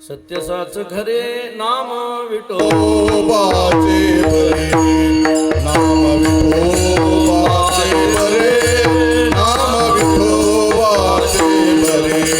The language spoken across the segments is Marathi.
सत्य साच खरे नाम विठोबाचे बरे नाम विठोबाचे बरे नाम विठोबाचे बरे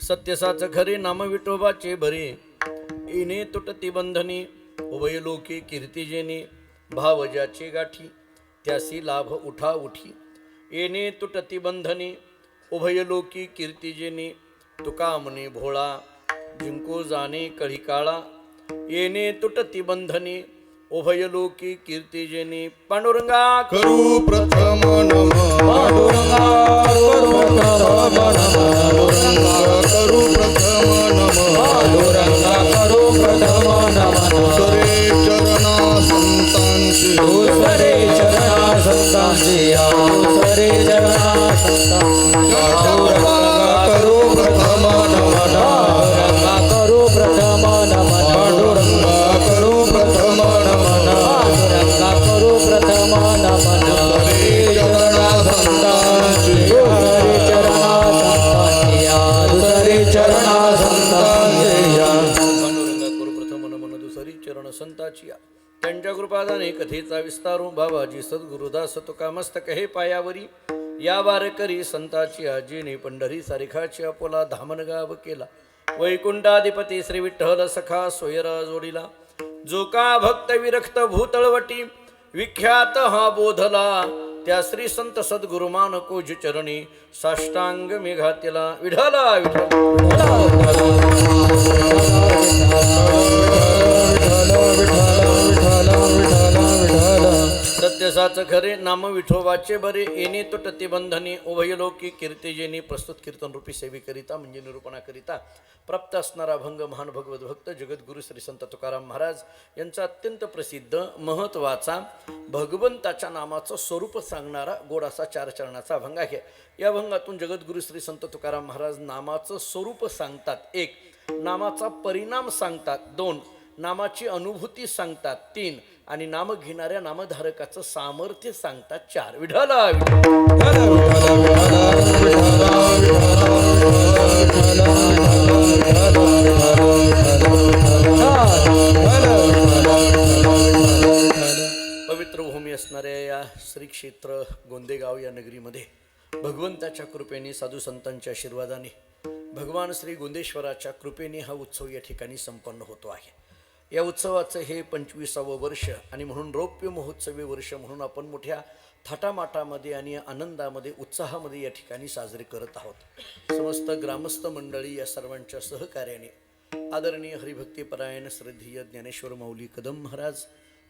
सत्यसाच खरे नाम विठोबाचे बरे इने तुटती बंधनी उभय लोके कीर्ती जेने भाव ज्याचे गाठी त्यासी लाभ उठा उठी येणे तुटती बंधनी उभय लोकी कीर्ती जेने तुका मने भोळा जिंको जाणे कळी काळा येणे तुटती बंधनी उभय लोकी कीर्ती जेने पांडुरंगा करू प्रथम नम पांडुरंगा करू प्रथम नम करू प्रथम नम पांडुरंगा करू प्रथम नम सरे चरणा संतांची दुसरे चरणा संतांची दुसरे चरणा संतांची करू प्रथम नम करू प्रथम संतांचे या पांडुरंगा करू प्रथम नमन दुसरी चरण संताची या त्यांच्या कृपादाने कथेचा विस्तारू बाबाजी सद्गुरुदास तुका मस्तक हे पायावरी या वारकरी संताची आजीने पंढरी सारिखाची अपोला धामणगाव केला वैकुंठाधिपती श्री विठ्ठल सखा सोयरा जोडीला जो का भक्त विरक्त भूतळवटी विख्यात हा बोधला त्या श्री संत सद्गुरुमान कोज चरणी साष्टांग मेघातीला विढला सत्यसाच खरे नाम विठोबाचे बरे येणे तुटते बंधने उभय लोकी कीर्तिजेनी प्रस्तुत कीर्तन रूपी सेवेकरिता म्हणजे निरूपणाकरिता प्राप्त असणारा भंग महान भगवत भक्त जगद्गुरु श्री संत तुकाराम महाराज यांचा अत्यंत प्रसिद्ध महत्वाचा भगवंताच्या नामाचं स्वरूप सांगणारा गोडासा 4 चरणाचा अभंग आहे. या अभंगातून जगद्गुरु श्री संत तुकाराम महाराज नामाचं स्वरूप सांगतात, 1 नामाचा परिणाम सांगतात, 2 नामाची अनुभूती सांगतात, 3 आणि नाम घेणाऱ्या नामधारकाचं सामर्थ्य सांगतात, 4 विढला पवित्र भूमी असणाऱ्या या श्री क्षेत्र गोंदेगाव या नगरीमध्ये भगवंताच्या कृपेने साधू संतांच्या आशीर्वादाने भगवान श्री गोंदेश्वराच्या कृपेने हा उत्सव या ठिकाणी संपन्न होतो आहे. या उत्सवाचं हे 25वे वर्ष आणि म्हणून रौप्य महोत्सवी वर्ष म्हणून आपण मोठ्या थाटामाटामध्ये आणि आनंदामध्ये उत्साहामध्ये या ठिकाणी साजरे करत आहोत. समस्त ग्रामस्थ मंडळी या सर्वांच्या सहकार्याने आदरणीय हरिभक्तीपरायण श्रद्धेय ज्ञानेश्वर माऊली कदम महाराज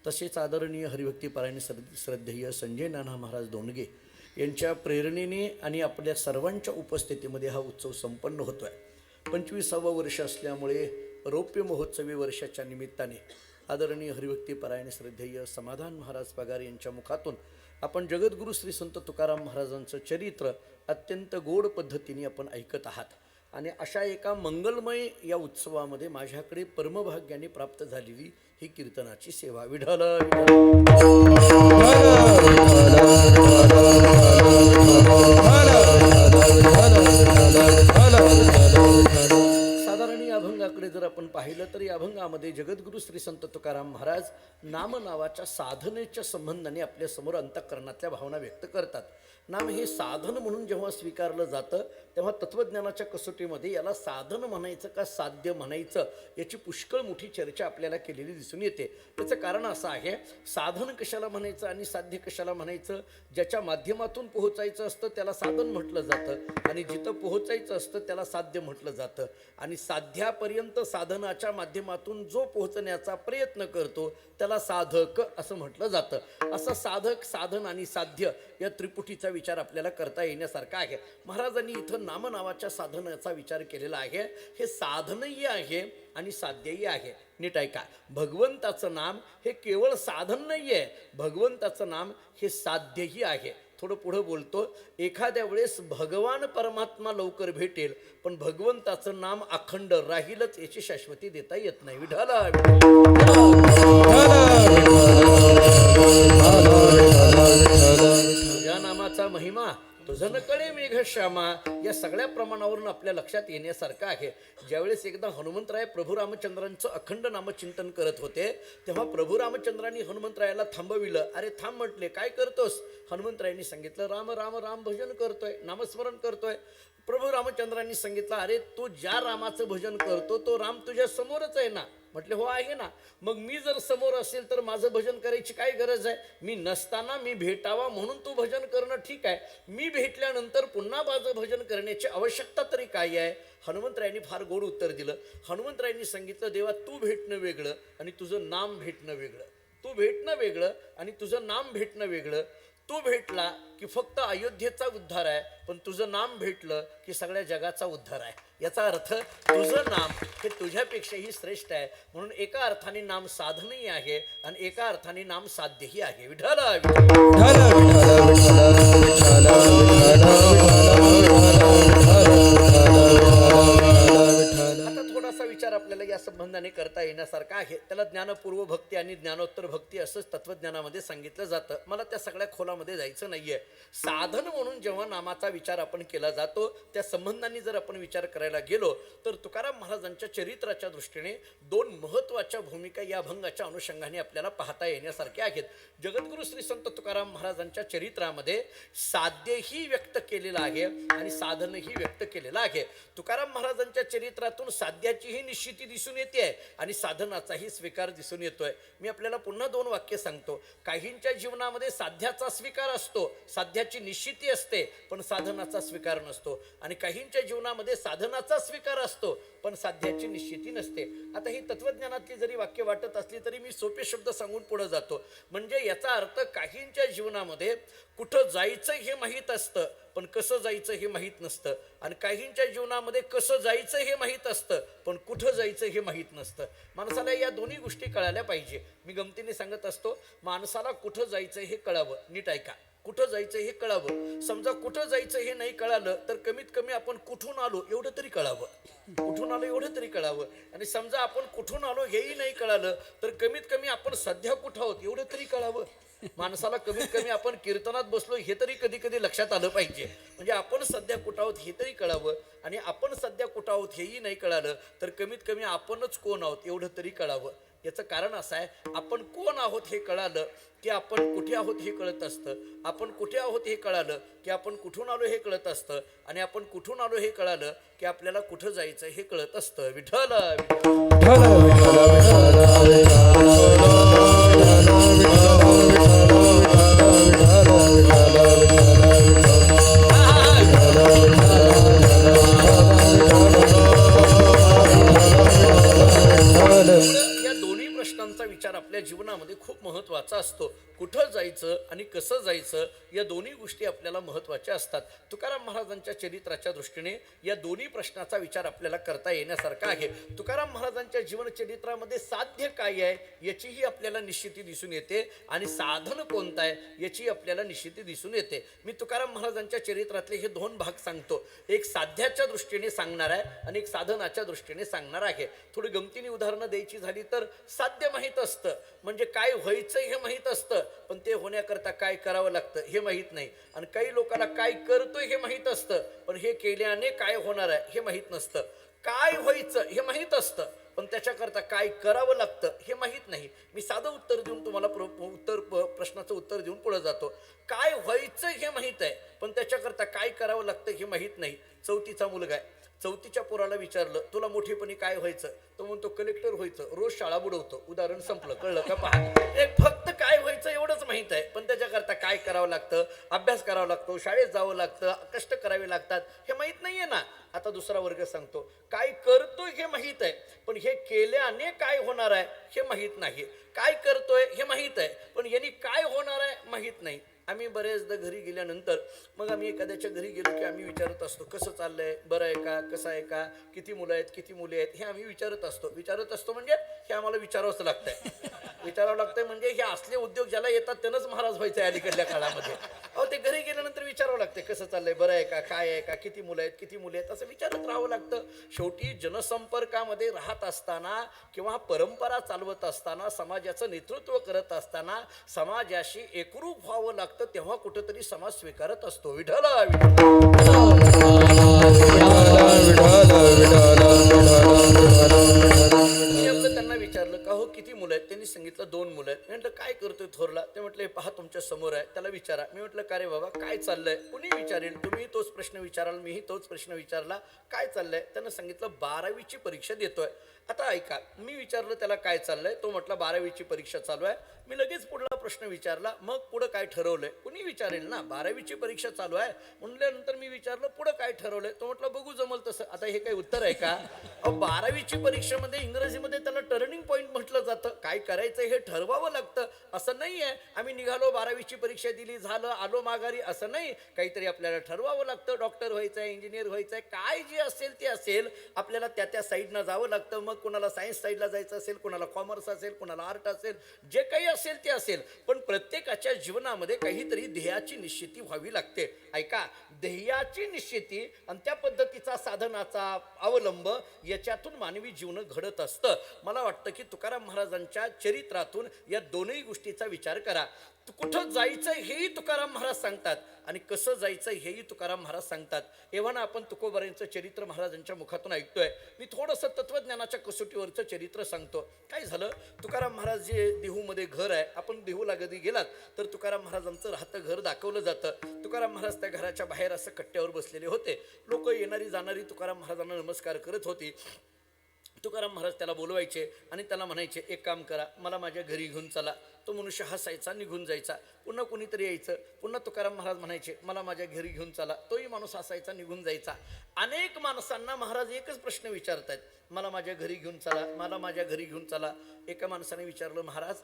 तसेच आदरणीय हरिभक्तीपरायण श्रद्धेय संजय नाना महाराज दोंडगे यांच्या प्रेरणेने आणि आपल्या सर्वांच्या उपस्थितीमध्ये हा उत्सव संपन्न होतो आहे. 25वे वर्ष असल्यामुळे रौप्य महोत्सवी वर्षाच्या निमित्ताने आदरणीय हरिभक्तीपरायण श्रद्धेय समाधान महाराज पगार यांच्या मुखातून आपण जगद्गुरु श्री संत तुकाराम महाराजांचं चरित्र अत्यंत गोड पद्धतीने आपण ऐकत आहात. आणि अशा एका मंगलमय या उत्सवामध्ये माझ्याकडे परमभाग्याने प्राप्त झालेली ही कीर्तनाची सेवा विढल साधारण या अभंगाकडे जर आपण पाहिलं तर या अभंगामध्ये जगद्गुरु श्री संत तुकाराम महाराज नाम नावाच्या साधनेच्या संबंधाने आपल्या समोर अंतःकरणातल्या भावना व्यक्त करतात. नाम हे साधन म्हणून जेव्हा स्वीकारलं जातं तेव्हा तत्वज्ञानाच्या कसोटीमध्ये याला साधन म्हणायचं का साध्य म्हणायचं याची पुष्कळ मोठी चर्चा आपल्याला केलेली दिसून येते. त्याचं कारण असं आहे, साधन कशाला म्हणायचं आणि साध्य कशाला म्हणायचं. ज्याच्या माध्यमातून पोहोचायचं असतं त्याला साधन म्हटलं जातं आणि जिथं पोहोचायचं असतं त्याला साध्य म्हटलं जातं. आणि साध्यापर्यंत साधनाच्या माध्यमातून जो पोहोचण्याचा प्रयत्न करतो त्याला साधक असं म्हटलं जातं. असं साधक साधन आणि साध्य या त्रिपुटीचा विचार आपल्याला करता येण्यासारखा आहे. महाराजांनी इथं नाम नावाच्या साधनाचा विचार केलेला आहे. हे साधनही आहे आणि साध्यही आहे. नीट ऐका, भगवंताचं नाम हे केवळ साधन नाही आहे, भगवंताचं नाम हे साध्यही आहे. थोडं पुढं बोलतो, एखाद्या वेळेस भगवान परमात्मा लवकर भेटेल पण भगवंताचं नाम अखंड राहीलच याची शाश्वती देता येत नाही. विढाला या नामाचा महिमा तुझं कळे मेघश्यामा या सगळ्या प्रमाणावरून आपल्या लक्षात येण्यासारखं आहे. ज्यावेळेस एकदा हनुमंतराय प्रभू रामचंद्रांचं अखंड नामचिंतन करत होते तेव्हा प्रभू रामचंद्रांनी हनुमंतरायाला थांबविलं. अरे थांब म्हटले, काय करतोस. हनुमंतरायांनी सांगितलं, राम राम राम भजन करतोय, नामस्मरण करतोय. प्रभू रामचंद्रांनी सांगितलं, अरे तू ज्या रामाचं भजन करतो तो राम तुझ्या समोरच आहे ना. म्हटले, हो आहे ना. मग मी जर समोर असेल तर माझं भजन करायची काय गरज आहे. मी नसताना मी भेटावा म्हणून तू भजन करणं ठीक आहे, मी भेटल्यानंतर पुन्हा माझं भजन करण्याची आवश्यकता तरी काय आहे. हनुमंतरायांनी फार गोड उत्तर दिलं. हनुमंतरायांनी सांगितलं, देवा तू भेटणं वेगळं आणि तुझं नाम भेटणं वेगळं. तू भेटणं वेगळं आणि तुझं नाम भेटणं वेगळं. तू भेटला की फक्त अयोध्येचा उद्धार आहे, पण तुझं नाम भेटलं की सगळ्या जगाचा उद्धार आहे. याचा अर्थ तुझं नाम हे तुझ्यापेक्षाही श्रेष्ठ आहे. म्हणून एका अर्थाने नाम साधनही आहे आणि एका अर्थाने नाम साध्यही आहे. विठ्ठल आता थोडासा विचार आपल्याला या संबंधाने करता येण्यासारखा आहे. त्याला ज्ञानपूर्व भक्ती आणि ज्ञानोत्तर भक्ती असंच तत्वज्ञानामध्ये सांगितलं जातं. मला त्या सगळ्या खोलामध्ये जायचं नाहीये. साधन म्हणून जेव्हा नामाचा विचार आपण केला जातो, त्या संबंधांनी जर आपण विचार करायला गेलो तर तुकाराम महाराजांच्या चरित्राच्या दृष्टीने दोन महत्त्वाच्या भूमिका या अभंगाच्या अनुषंगाने आपल्याला पाहता येण्यासारख्या आहेत. जगद्गुरु श्री संत तुकाराम महाराजांच्या चरित्रामध्ये साध्यही व्यक्त केलेलं आहे आणि साधनही व्यक्त केलेलं आहे. तुकाराम महाराजांच्या चरित्रातून साध्याचीही निश्चिती दिसून येते आणि साधनाचाही स्वीकार दिसून येतोय. मी आपल्याला पुन्हा दोन वाक्य सांगतो. काहींच्या जीवनामध्ये साध्याचा स्वीकार असतो, साध्याची निश्चिती असते, पण साधनाचा स्वीकार नसतो. आणि काहींच्या जीवनामध्ये साधनाचा स्वीकार असतो पण साध्याची निश्चिती नसते. आता ही तत्वज्ञानातली जरी वाक्य वाटत असली तरी मी सोपे शब्द सांगून पुढे जातो. म्हणजे याचा अर्थ काहींच्या जीवनामध्ये कुठं जायचं हे माहीत असतं पण कसं जायचं हे माहीत नसतं, आणि काहींच्या जीवनामध्ये कसं जायचं हे माहीत असतं पण कुठं जायचं हे माहीत नसतं. माणसाला या दोन्ही गोष्टी कळायला पाहिजे. मी गमतीने सांगत असतो, माणसाला कुठं जायचं हे कळावं. नीट ऐका, कुठं जायचं हे कळावं. समजा कुठं जायचं हे नाही कळालं तर कमीत कमी आपण कुठून आलो एवढं तरी कळावं. कुठून आलो एवढं तरी कळावं. आणि समजा आपण कुठून आलो हेही नाही कळालं तर कमीत कमी आपण सध्या कुठं आहोत एवढं तरी कळावं. माणसाला कमीत कमी आपण कीर्तनात बसलो हे तरी कधी कधी लक्षात आलं पाहिजे. म्हणजे आपण सध्या कुठं आहोत हे तरी कळावं. आणि आपण सध्या कुठं आहोत हेही नाही कळालं तर कमीत कमी आपणच कोण आहोत एवढं तरी कळावं. याचं कारण असं आहे, आपण कोण आहोत हे कळालं की आपण कुठे आहोत हे कळत असतं. आपण कुठे आहोत हे कळालं की आपण कुठून आलो हे कळत असतं. आणि आपण कुठून आलो हे कळालं की आपल्याला कुठं जायचं हे कळत असतं. विठ्ठल या दोन्ही प्रश्नांचा विचार आपल्या जीवनामध्ये खूप महत्त्वाचा असतो. कुठं जायचं आणि कसं जायचं या दोन्ही गोष्टी आपल्याला महत्त्वाच्या असतात. तुकाराम महाराजांच्या चरित्राच्या दृष्टीने या दोन्ही प्रश्नाचा विचार आपल्याला करता येण्यासारखा आहे. तुकाराम महाराजांच्या जीवनचरित्रामध्ये साध्य काय आहे याचीही आपल्याला निश्चिती दिसून येते आणि साधन कोणतं आहे याची आपल्याला निश्चिती दिसून येते. मी तुकाराम महाराजांच्या चरित्रातले हे दोन भाग सांगतो. एक साध्याच्या दृष्टीने सांगणार आहे आणि एक साधनाच्या दृष्टीने सांगणार आहे. थोडी गमतीने उदाहरणं द्यायची झाली तर साध्य माहीत असतं म्हणजे काय व्हायचं हे माहीत असतं पण ते होण्याकरता काय करावं लागतं हे माहीत नाही. आणि काही लोकांना काय करतोय हे माहीत असतं पण हे केल्याने काय होणार आहे हे माहीत नसतं. काय व्हायचं हे माहीत असतं पण त्याच्याकरता काय करावं लागतं हे माहीत नाही. मी साधं उत्तर देऊन तुम्हाला प्रश्नाचं उत्तर देऊन पुढे जातो. काय व्हायचं हे माहीत आहे पण त्याच्याकरता काय करावं लागतं हे माहीत नाही. चौथीचा मुलगा आहे. चौथीच्या पोराला विचारलं तुला मोठेपणी काय व्हायचं, तो म्हणतो कलेक्टर व्हायचं, रोज शाळा बुडवतो. उदाहरण संपलं. कळलं का? पहा, एक फक्त काय व्हायचं एवढंच माहीत आहे पण त्याच्याकरता काय करावं लागतं, अभ्यास करावा लागतो, शाळेत जावं लागतं, कष्ट करावे लागतात हे माहीत नाहीये ना. आता दुसरा वर्ग सांगतो काय करतोय हे माहीत आहे पण हे केल्याने काय होणार आहे हे माहीत नाही. काय करतोय हे माहीत आहे पण यांनी काय होणार आहे माहीत नाही. आम्ही बरेचदा घरी गेल्यानंतर मग आम्ही एखाद्याच्या घरी गेलो की आम्ही विचारत असतो कसं चाललंय, बरं आहे का, कसं आहे का, किती मुलं आहेत, किती मुली आहेत हे आम्ही विचारत असतो म्हणजे हे आम्हाला विचारावंच लागतंय. विचारावं लागतंय म्हणजे हे असले उद्योग ज्याला येतात त्यानंच महाराज व्हायचं आहे अलीकडल्या काळामध्ये. अहो ते घरी गेल्यानंतर विचारावं लागते कसं चाललंय, बरं आहे का, काय आहे का, किती मुलं आहेत, किती मुली आहेत असं विचारत राहावं लागतं. शेवटी जनसंपर्कामध्ये राहत असताना किंवा परंपरा चालवत असताना समाजाचं नेतृत्व करत असताना समाजाशी एकरूप व्हावं लागतं. तेव्हा कुठंतरी समाज स्वीकारत असतो. विठ्ठल त्यांना विचारलं का हो किती मुलं आहेत, त्यांनी सांगितलं 2 मुलं आहेत. मी म्हटलं काय करतोय थोरला, ते म्हटलं पहा तुमच्या समोर आहे, त्याला विचारा. मी म्हटलं का रे बाबा काय चाललंय, कुणी विचारेल, तुम्ही तोच प्रश्न विचाराल, मीही तोच प्रश्न विचारला, काय चाललंय. त्यानं सांगितलं 12वीची परीक्षा देतोय. आता ऐका, मी विचारलं त्याला काय चाललंय, तो म्हटलं 12वीची परीक्षा चालू आहे. मी लगेच पुढला प्रश्न विचारला, मग पुढं काय ठरवलंय, कुणी विचारेल ना, 12वीची परीक्षा चालू आहे म्हणल्यानंतर मी विचारलं पुढं काय ठरवलंय, तो म्हटलं बघू जमल तसं. आता हे काही उत्तर आहे का? 12वीची परीक्षेमध्ये इंग्रजीमध्ये त्याला टर्निंग पॉईंट पॉईंट म्हटलं जातं. काय करायचं हे ठरवावं लागतं. असं नाही आहे आम्ही निघालो 12वीची परीक्षा दिली झालं आलो माघारी, असं नाही. काहीतरी आपल्याला ठरवावं लागतं. डॉक्टर व्हायचं आहे, इंजिनियर व्हायचं आहे, काय जे असेल ते असेल. आपल्याला त्या त्या साईडनं जावं लागतं. मग कुणाला सायन्स साईडला जायचं असेल, कुणाला कॉमर्स असेल, कुणाला आर्ट असेल, जे काही असेल ते असेल. पण प्रत्येकाच्या जीवनामध्ये काहीतरी ध्येयाची निश्चिती व्हावी लागते. ऐका, ध्येयाची निश्चिती आणि त्या पद्धतीचा साधनाचा अवलंब याच्यातून मानवी जीवन घडत असतं. मला वाटतं की तुकाराम महाराजांच्या चरित्रातून या दोनही गोष्टीचा विचार करा. कुठं जायचं हेही तुकाराम महाराज सांगतात आणि कसं जायचं हेही तुकाराम महाराज सांगतात. एव्हा आपण तुकोबारांचं चरित्र महाराजांच्या मुखातून ऐकतोय. मी थोडंसं तत्वज्ञानाच्या कसोटीवरचं चरित्र सांगतो. काय झालं, तुकाराम महाराज जे देहूमध्ये घर आहे, आपण देहूला कधी गेलात तर तुकाराम महाराजांचं राहतं घर दाखवलं जातं. तुकाराम महाराज त्या घराच्या बाहेर असं कट्ट्यावर बसलेले होते. लोक येणारी जाणारी तुकाराम महाराजांना नमस्कार करत होती. तुकाराम महाराज त्याला बोलवायचे आणि त्याला म्हणायचे, एक काम करा, मला माझ्या घरी घेऊन चला. तो मनुष्य हसायचा, निघून जायचा. पुन्हा कोणीतरी यायचं, पुन्हा तुकाराम महाराज म्हणायचे, मला माझ्या घरी घेऊन चला. तोही माणूस हसायचा, निघून जायचा. अनेक माणसांना महाराज एकच प्रश्न विचारतायत, मला माझ्या घरी घेऊन चला, मला माझ्या घरी घेऊन चला. एका माणसाने विचारलं, महाराज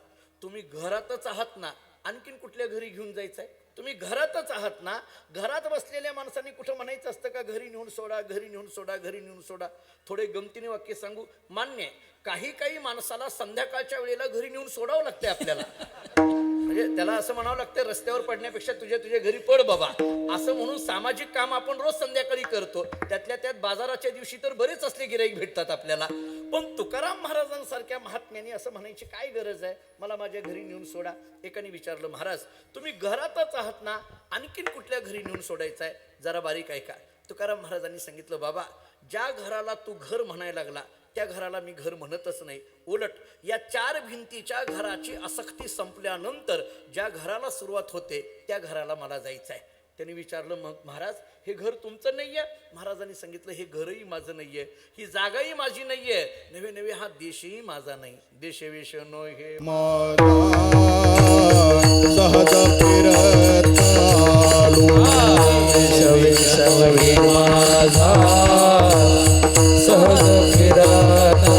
तुम्ही घरातच आहात ना, आणखीन कुठल्या घरी घेऊन जायचं आहे? तुम्ही घरातच आहात ना, घरात बसलेल्या माणसांनी कुठं म्हणायचं असतं का घरी नेऊन सोडा, घरी नेऊन सोडा, घरी नेऊन सोडा? थोडे गमतीने वाक्य सांगू, मान्य आहे, काही माणसाला संध्याकाळच्या वेळेला घरी नेऊन सोडावं लागते आपल्याला. म्हणजे त्याला असं म्हणावं लागतं, रस्त्यावर पडण्यापेक्षा तुझ्या घरी पड बाबा, असं म्हणून सामाजिक काम आपण रोज संध्याकाळी करतो. त्यातल्या त्यात बाजाराच्या दिवशी तर बरेच असले गिराईक भेटतात आपल्याला. पण तुकाराम महाराजांसारख्या महात्म्याने असं म्हणायची काय गरज आहे, मला माझ्या घरी नेऊन सोडा. एकाने विचारलं, महाराज तुम्ही घरातच आहात ना, आणखीन कुठल्या घरी नेऊन सोडायचं आहे? जरा बारीक ऐका. तुकाराम महाराजांनी सांगितलं, बाबा ज्या घराला तू घर म्हणायला लागला त्या घराला मी घर म्हणतच नाही. उलट या 4 भिंतीच्या घराची आसक्ती संपल्यानंतर ज्या घराला सुरुवात होते त्या घराला मला जायचं आहे. त्यांनी विचारलं, मग महाराज हे घर तुमचं नाहीये? महाराजांनी सांगितलं, हे घरही माझं नाहीये, ही जागाही माझी नाहीये, नवे हा देशही माझा नाही. देशवेश नो हे सहज फिरतालो माझा सहज फिरतालो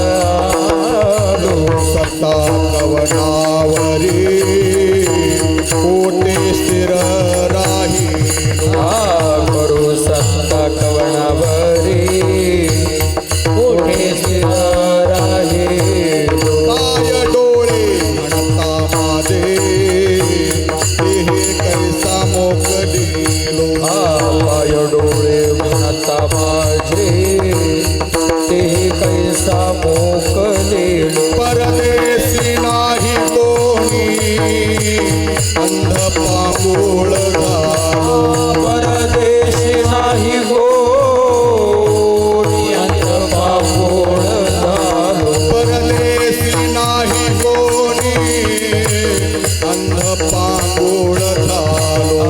सत्ता कवनावरी कोटे स्थिर राही करू सत्ता कवनावरी कोठे स्थिर राहिलो. पाय डोळे म्हणता माझे हे कैसा मोकलीलो पाय डोळे म्हणता माझे ते कैसा मोकलेलो. परदेशी नाही कोणी अंध पांगुळ झालो परदेशी नाही कोणी अंध पांगुळ झालो. परदेशी नाही कोणी अंध पांगुळ झालो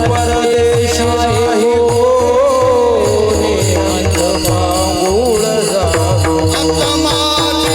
परदेशी नाही कोणी अंध पांगुळ झालो. आता माझे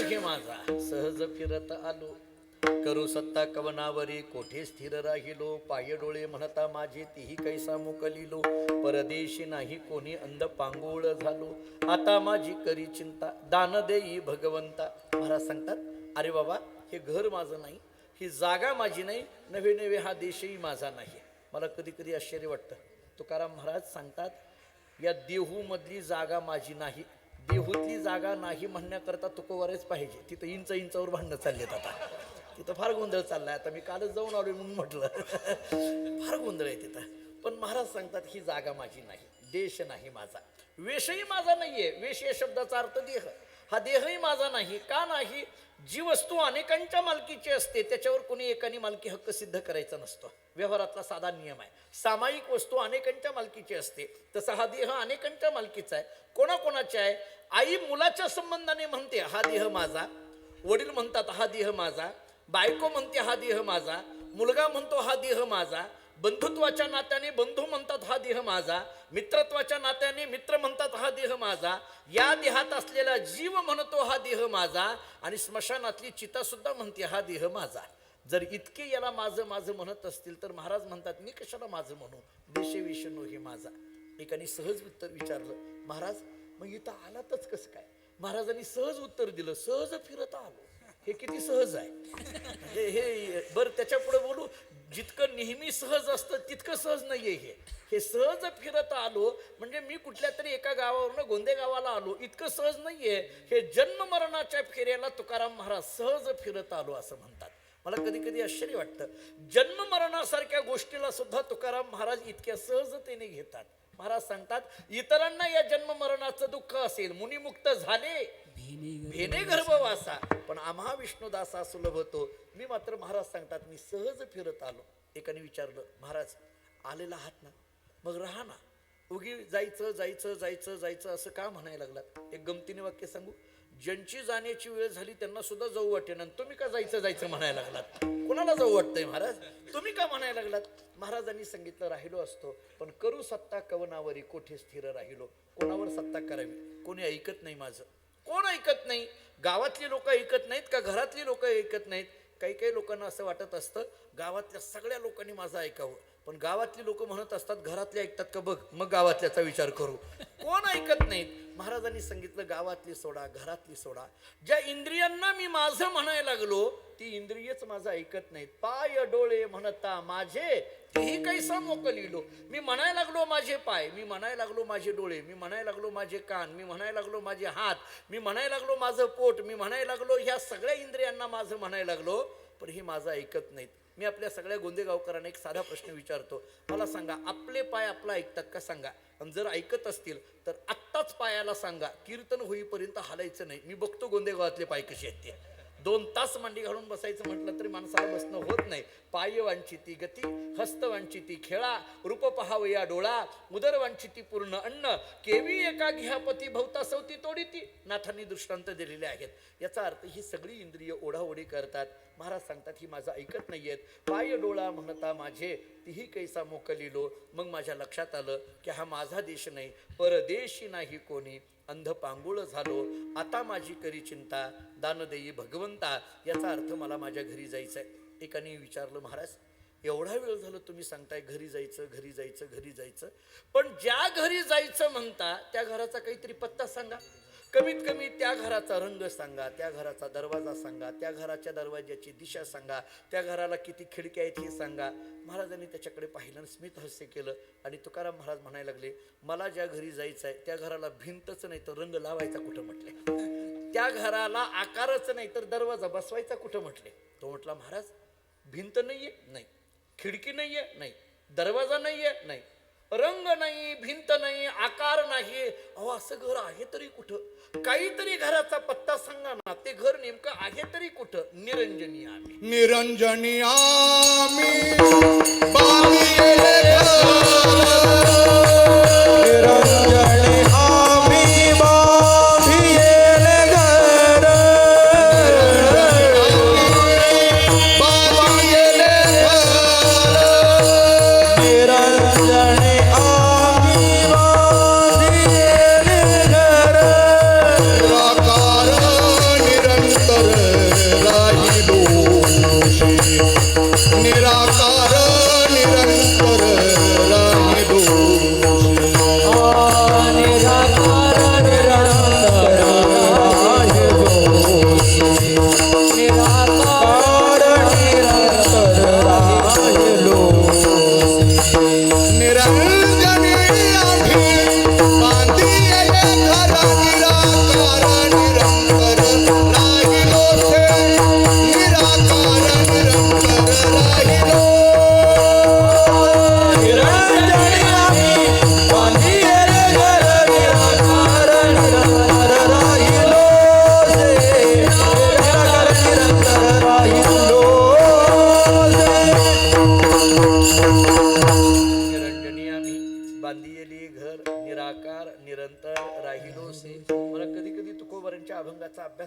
नोहे माझा, सहज फिरत आलो. करू सत्ता कवनावरी, कोठे स्थिर राहिलो. पाय डोळे म्हणता माझे, तीही कैसा मुकलिलो. परदेशी नाही कोणी, अंध पांगोळ झालो. आता माझी करी चिंता, दान देई भगवंता. महाराज सांगतात, अरे बाबा, हे घर माझं नाही, ही जागा माझी नाही, नवे नवे हा देशही माझा नाही. मला कधी कधी आश्चर्य वाटतं. तुकाराम महाराज सांगतात, या देहू मधली जागा माझी नाही. देहूतली जागा नाही म्हणण्याकरता तुकोवरच पाहिजे. तिथं इंचावर भांडणं चाललेत आता. तिथं फार गोंधळ चाललाय. आता मी कालच जाऊन आलोय म्हणून म्हटलं. फार गोंधळ आहे तिथं. पण महाराज सांगतात, ही जागा माझी नाही, देश नाही माझा, वेशही माझा नाहीये. वेश या शब्दाचा अर्थ देह. हा देहही माझा नाही. का नाही? जी वस्तू अनेकांच्या मालकीची असते त्याच्यावर कोणी एकाने मालकी हक्क सिद्ध करायचा नसतो. व्यवहारातला साधा नियम आहे. सामायिक वस्तू अनेकांच्या मालकीची असते, तसा हा देह अनेकांच्या मालकीचा आहे. कोणाकोणाचा आहे? आई मुलाच्या संबंधाने म्हणते हा देह माझा, वडील म्हणतात हा देह माझा, बायको म्हणते हा देह माझा, मुलगा म्हणतो हा देह माझा, बंधुत्वाच्या नात्याने बंधू म्हणतात हा देह माझा, मित्रत्वाच्या नात्याने मित्र म्हणतात हा देह माझा, या देहात असलेला जीव म्हणतो हा देह माझा, आणि स्मशानातली चिता सुद्धा म्हणते हा देह माझा. जर इतके याला माझं माझं म्हणत असतील तर महाराज म्हणतात, मी कशाला माझं म्हणू, देशे वेश नोहे माझा. एकाने सहज उत्तर विचारलं, महाराज मग इथं आलातच कसं काय? महाराजांनी सहज उत्तर दिलं, सहज फिरत आलो. हे किती सहज आहे. हे बरं, त्याच्या पुढे बोलू. जितकं नेहमी सहज असतं तितकं सहज नाहीये हे सहज फिरत आलो म्हणजे मी कुठल्या तरी एका गावावरून गोंदे गावाला आलो इतकं सहज नाहीये. हे जन्म मरणाच्या फेऱ्याला तुकाराम महाराज सहज फिरत आलो असं म्हणतात. मला कधी कधी आश्चर्य वाटतं, जन्म मरणासारख्या गोष्टीला सुद्धा तुकाराम महाराज इतक्या सहजतेने घेतात. महाराज सांगतात, इतरांना या जन्म मरणाचं दुःख असेल, मुनिमुक्त झाले भेने गर्भवासा, पण आम्हा विष्णुदासा सुलभ होतो. मी मात्र, महाराज सांगतात, मी सहज फिरत आलो. एकाने विचारलं, महाराज आलेला आहात ना, मग राहा ना, उगी जायचं जायचं जायचं जायचं असं का म्हणायला लागलात? एक गमतीने वाक्य सांगू, ज्यांची जाण्याची वेळ झाली त्यांना सुद्धा जाऊ वाटेना, तुम्ही का जायचं जायचं म्हणायला लागलात? कोणाला जाऊ वाटतंय महाराज? तुम्ही का म्हणायला लागलात? महाराजांनी सांगितलं, राहिलो असतो पण करू सत्ता कवनावरी, कोठे स्थिर राहिलो. कोणावर सत्ता करावी? कोणी ऐकत नाही माझं. कोण ऐकत नाही? गावातली लोक ऐकत नाहीत का? घरातली लोक ऐकत नाहीत? काही काही लोकांना असं वाटत असतं गावातल्या सगळ्या लोकांनी माझं ऐकावं, पण गावातली लोक म्हणत असतात घरातले ऐकतात का बघ, मग गावातल्याचा विचार करू. कोण ऐकत नाहीत? महाराजांनी सांगितलं, गावातली सोडा, घरातली सोडा. ज्या इंद्रियांना मी माझं म्हणायला लागलो ती इंद्रियच माझं ऐकत नाहीत. पाय डोळे म्हणता माझे, तेही कैसा मोकलिलो. मी म्हणायला लागलो माझे पाय, मी म्हणायला लागलो माझे डोळे, मी म्हणायला लागलो माझे कान, मी म्हणायला लागलो माझे हात, मी म्हणायला लागलो माझं पोट, मी म्हणायला लागलो ह्या सगळ्या इंद्रियांना माझं म्हणायला लागलो, पण हे माझं ऐकत नाहीत. मी आपल्या सगळ्या गोंदेगावकरांना एक साधा प्रश्न विचारतो, मला सांगा, आपले पाय आपला ऐकतात का? सांगा. आणि जर ऐकत असतील तर आत्ताच पायाला सांगा, कीर्तन होईपर्यंत हालायचं नाही. मी बघतो गोंदेगावातले पाय कसे आहेत ते. 2 तास मांडी घालून बसायचं म्हटलं तरी माणसाला बसणं होत नाही. पाय वांछिती गती, हस्त वांछिती खेळा, रूप पहावया डोळा, उदर वांछिती पूर्ण अन्न, केवी एका घ्यापती भवता सवती तोडीती. नाथांनी दृष्टांत दिलेले आहेत. याचा अर्थ ही सगळी इंद्रिय ओढाओढी करतात. महाराज सांगतात, ही माझं ऐकत नाहीयेत. पाय डोळा म्हणता माझे, तीही कैसा मोकलिलो. मग माझ्या लक्षात आलं की हा माझा देश नाही, परदेशी नाही कोणी, अंध पांगुळ झालो. आता माझी करी चिंता, दान देई भगवंता. याचा अर्थ मला माझ्या घरी जायचंय. एकाने विचारलं, महाराज एवढा वेळ झालं तुम्ही सांगताय घरी जायचं घरी जायचं घरी जायचं, पण ज्या घरी जायचं म्हणता त्या घराचा काहीतरी पत्ता सांगा. कमीत कमी त्या घराचा रंग सांगा, त्या घराचा दरवाजा सांगा, त्या घराच्या दरवाज्याची दिशा सांगा, त्या घराला किती खिडक्या आहेत हे सांगा. महाराजांनी त्याच्याकडे पाहिलं, स्मित हास्य केलं आणि तुकाराम महाराज म्हणायला लागले, मला ज्या घरी जायचं आहे त्या घराला भिंतच नाही तर रंग लावायचा कुठं म्हटले, त्या घराला आकारच नाही तर दरवाजा बसवायचा कुठं म्हटले. तो म्हटला, महाराज भिंत नाहीये? नाही. खिडकी नाहीये? नाही. दरवाजा नाहीये? नाही. रंग नाही, भिंत नाही, आकार नाही. अहो असं घर आहे तरी कुठं? काहीतरी घराचा पत्ता सांगा ना. ते घर नेमकं आहे तरी कुठं? निरंजनी आम्ही, निरंजनी आम्ही बांधिले निरंजनी आम्ही बांधिले घर, बांधिले निरंजनी आम्ही बांधिले घर, निराकार निरंजन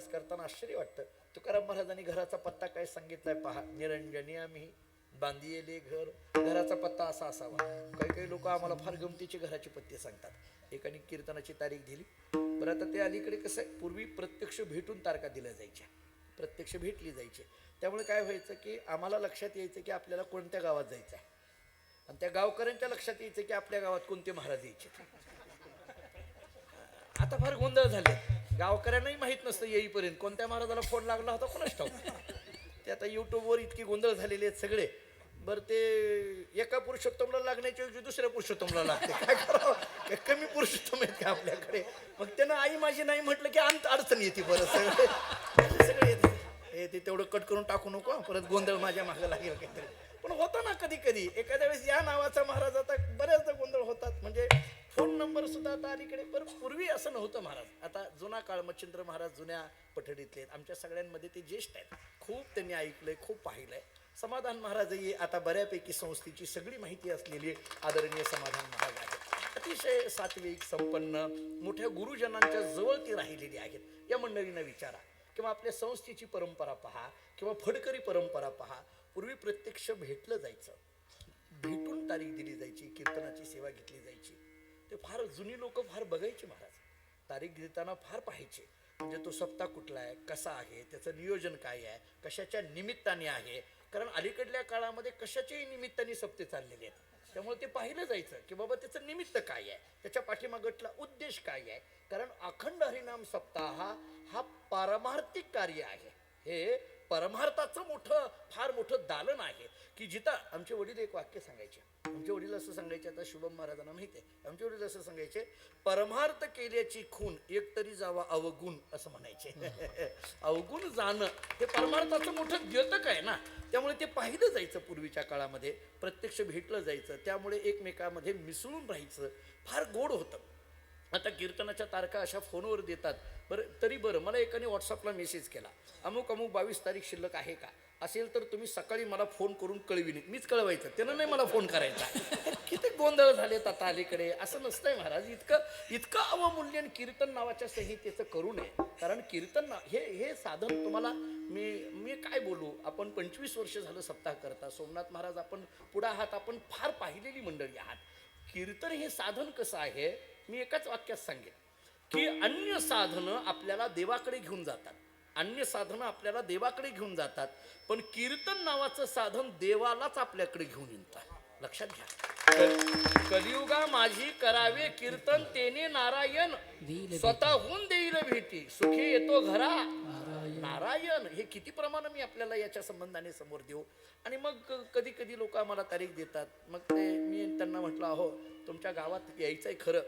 प्रवास करताना आश्चर्य वाटतं. तुकाराम महाराजांनी घराचा पत्ता काय सांगितलाय पहा. निरंजनी आम्ही बांधिले घर. घराचा पत्ता असा असावा. काही काही लोक आम्हाला फार गमतीचे घराचे पत्ते सांगतात. एकाने कीर्तनाची तारीख दिली. बरं आता ते अलीकडे कसं आहे, पूर्वी प्रत्यक्ष भेटून तारखा दिल्या जायच्या, प्रत्यक्ष भेटली जायची. त्यामुळे काय व्हायचं की आम्हाला लक्षात यायचं की आपल्याला कोणत्या गावात जायचं आहे, आणि त्या गावकऱ्यांच्या लक्षात यायचं की आपल्या गावात कोणते महाराज यायचे. आता फार गोंधळ झाले. गावकऱ्यांनाही माहीत नसतं येईपर्यंत कोणत्या महाराजाला फोन लागला होता कोणाच ठाऊक. ते आता युट्यूबवर इतके गोंधळ झालेले आहेत सगळे. बरं ते एका पुरुषोत्तमला लागण्याच्या ऐवजी दुसऱ्या पुरुषोत्तमला लागते. काय करावं, काय कमी पुरुषोत्तम आहेत का आपल्याकडे. मग त्यानं आई माझी नाही म्हटलं की अडचण येते. परत सगळे येते. हे ते तेवढं कट करून टाकू नको, परत गोंधळ माझ्या मागं लागेल काहीतरी. पण होतं ना कधी कधी एखाद्या वेळेस या नावाचा महाराज. आता बऱ्याचदा गोंधळ होतात. म्हणजे फोन नंबर सुद्धा आता अलीकडे. बरं पूर्वी असं नव्हतं महाराज. आता जुना काळ मच्छिंद्र महाराज जुन्या पठडीतले आमच्या सगळ्यांमध्ये ते ज्येष्ठ आहेत. खूप त्यांनी ऐकलंय, खूप पाहिलंय. समाधान महाराजही आता बऱ्यापैकी संस्थेची सगळी माहिती असलेली आदरणीय समाधान महाराज आहेत. अतिशय सात्विक, संपन्न, मोठ्या गुरुजनांच्या जवळ ती राहिलेली आहेत. या मंडळींना विचारा किंवा आपल्या संस्थेची परंपरा पहा किंवा फडकरी परंपरा पहा. पूर्वी प्रत्यक्ष भेटलं जायचं, भेटून तारीख दिली जायची, कीर्तनाची सेवा घेतली जायची. ते फार जुनी लोक फार बघायचे महाराज. तारीख देताना फार पाहायचे. म्हणजे तो सप्ताह कुठला आहे, कसा आहे, त्याचं नियोजन काय आहे, कशाच्या निमित्ताने आहे. कारण अलीकडल्या काळामध्ये कशाच्याही निमित्ताने सप्ते चाललेले आहेत. त्यामुळे ते पाहिलं जायचं की बाबा त्याचं निमित्त काय आहे, त्याच्या पाठीमागटला उद्देश काय आहे. कारण अखंड हरिनाम सप्ताह हा पारमार्थिक कार्य आहे. हे परमार्थाचं फार मोठं दालन आहे की जिथं आमचे वडील एक वाक्य सांगायचे. आमचे वडील असं सांगायचे, आता शुभम महाराजांना माहिती आहे, आमचे वडील असं सांगायचे, परमार्थ केल्याची खून एकतरी जावा अवगुण असं म्हणायचे. अवगुण जाणं हे परमार्थाचं मोठं द्योतक आहे ना. त्यामुळे ते पाहिलं जायचं पूर्वीच्या काळामध्ये, प्रत्यक्ष भेटलं जायचं. त्यामुळे एकमेकामध्ये मिसळून राहायचं, फार गोड होतं. आता कीर्तनाच्या तारखा अशा फोनवर देतात. बरं मला एकाने व्हॉट्सअपला मेसेज केला, अमुक 22 तारीख शिल्लक आहे का, असेल तर तुम्ही सकाळी मला फोन करून कळविणे. मीच कळवायचं, त्यानं नाही मला फोन करायचा. किती गोंधळ झालेत आता अलीकडे. असं नसतंय महाराज. इतकं अवमूल्यन कीर्तन नावाच्या संहितेचं करू नये. कारण कीर्तन हे साधन तुम्हाला मी काय बोलू. आपण 25 वर्ष झालं सप्ताह करता. सोमनाथ महाराज आपण पुढे आहात, आपण फार पाहिलेली मंडळी आहात. कीर्तन हे साधन कसं आहे मी एकाच वाक्यात सांगेन की अन्य साधनं आपल्याला देवाकडे घेऊन जातात, अन्य साधनं आपल्याला देवाकडे घेऊन जातात, पण कीर्तन नावाचं साधन देवालाच आपल्याकडे घेऊन येतात. लक्षात घ्या. कलियुगा माझी करावे कीर्तन, तेने नारायण स्वतःहून देईल भेटी, सुखी येतो घरा नारायण. हे किती प्रमाण मी आपल्याला याच्या संबंधाने समोर देऊ. आणि मग कधी कधी लोक आम्हाला तारीख देतात. मग ते मी त्यांना म्हटलं, अहो तुमच्या गावात यायचंय खरं,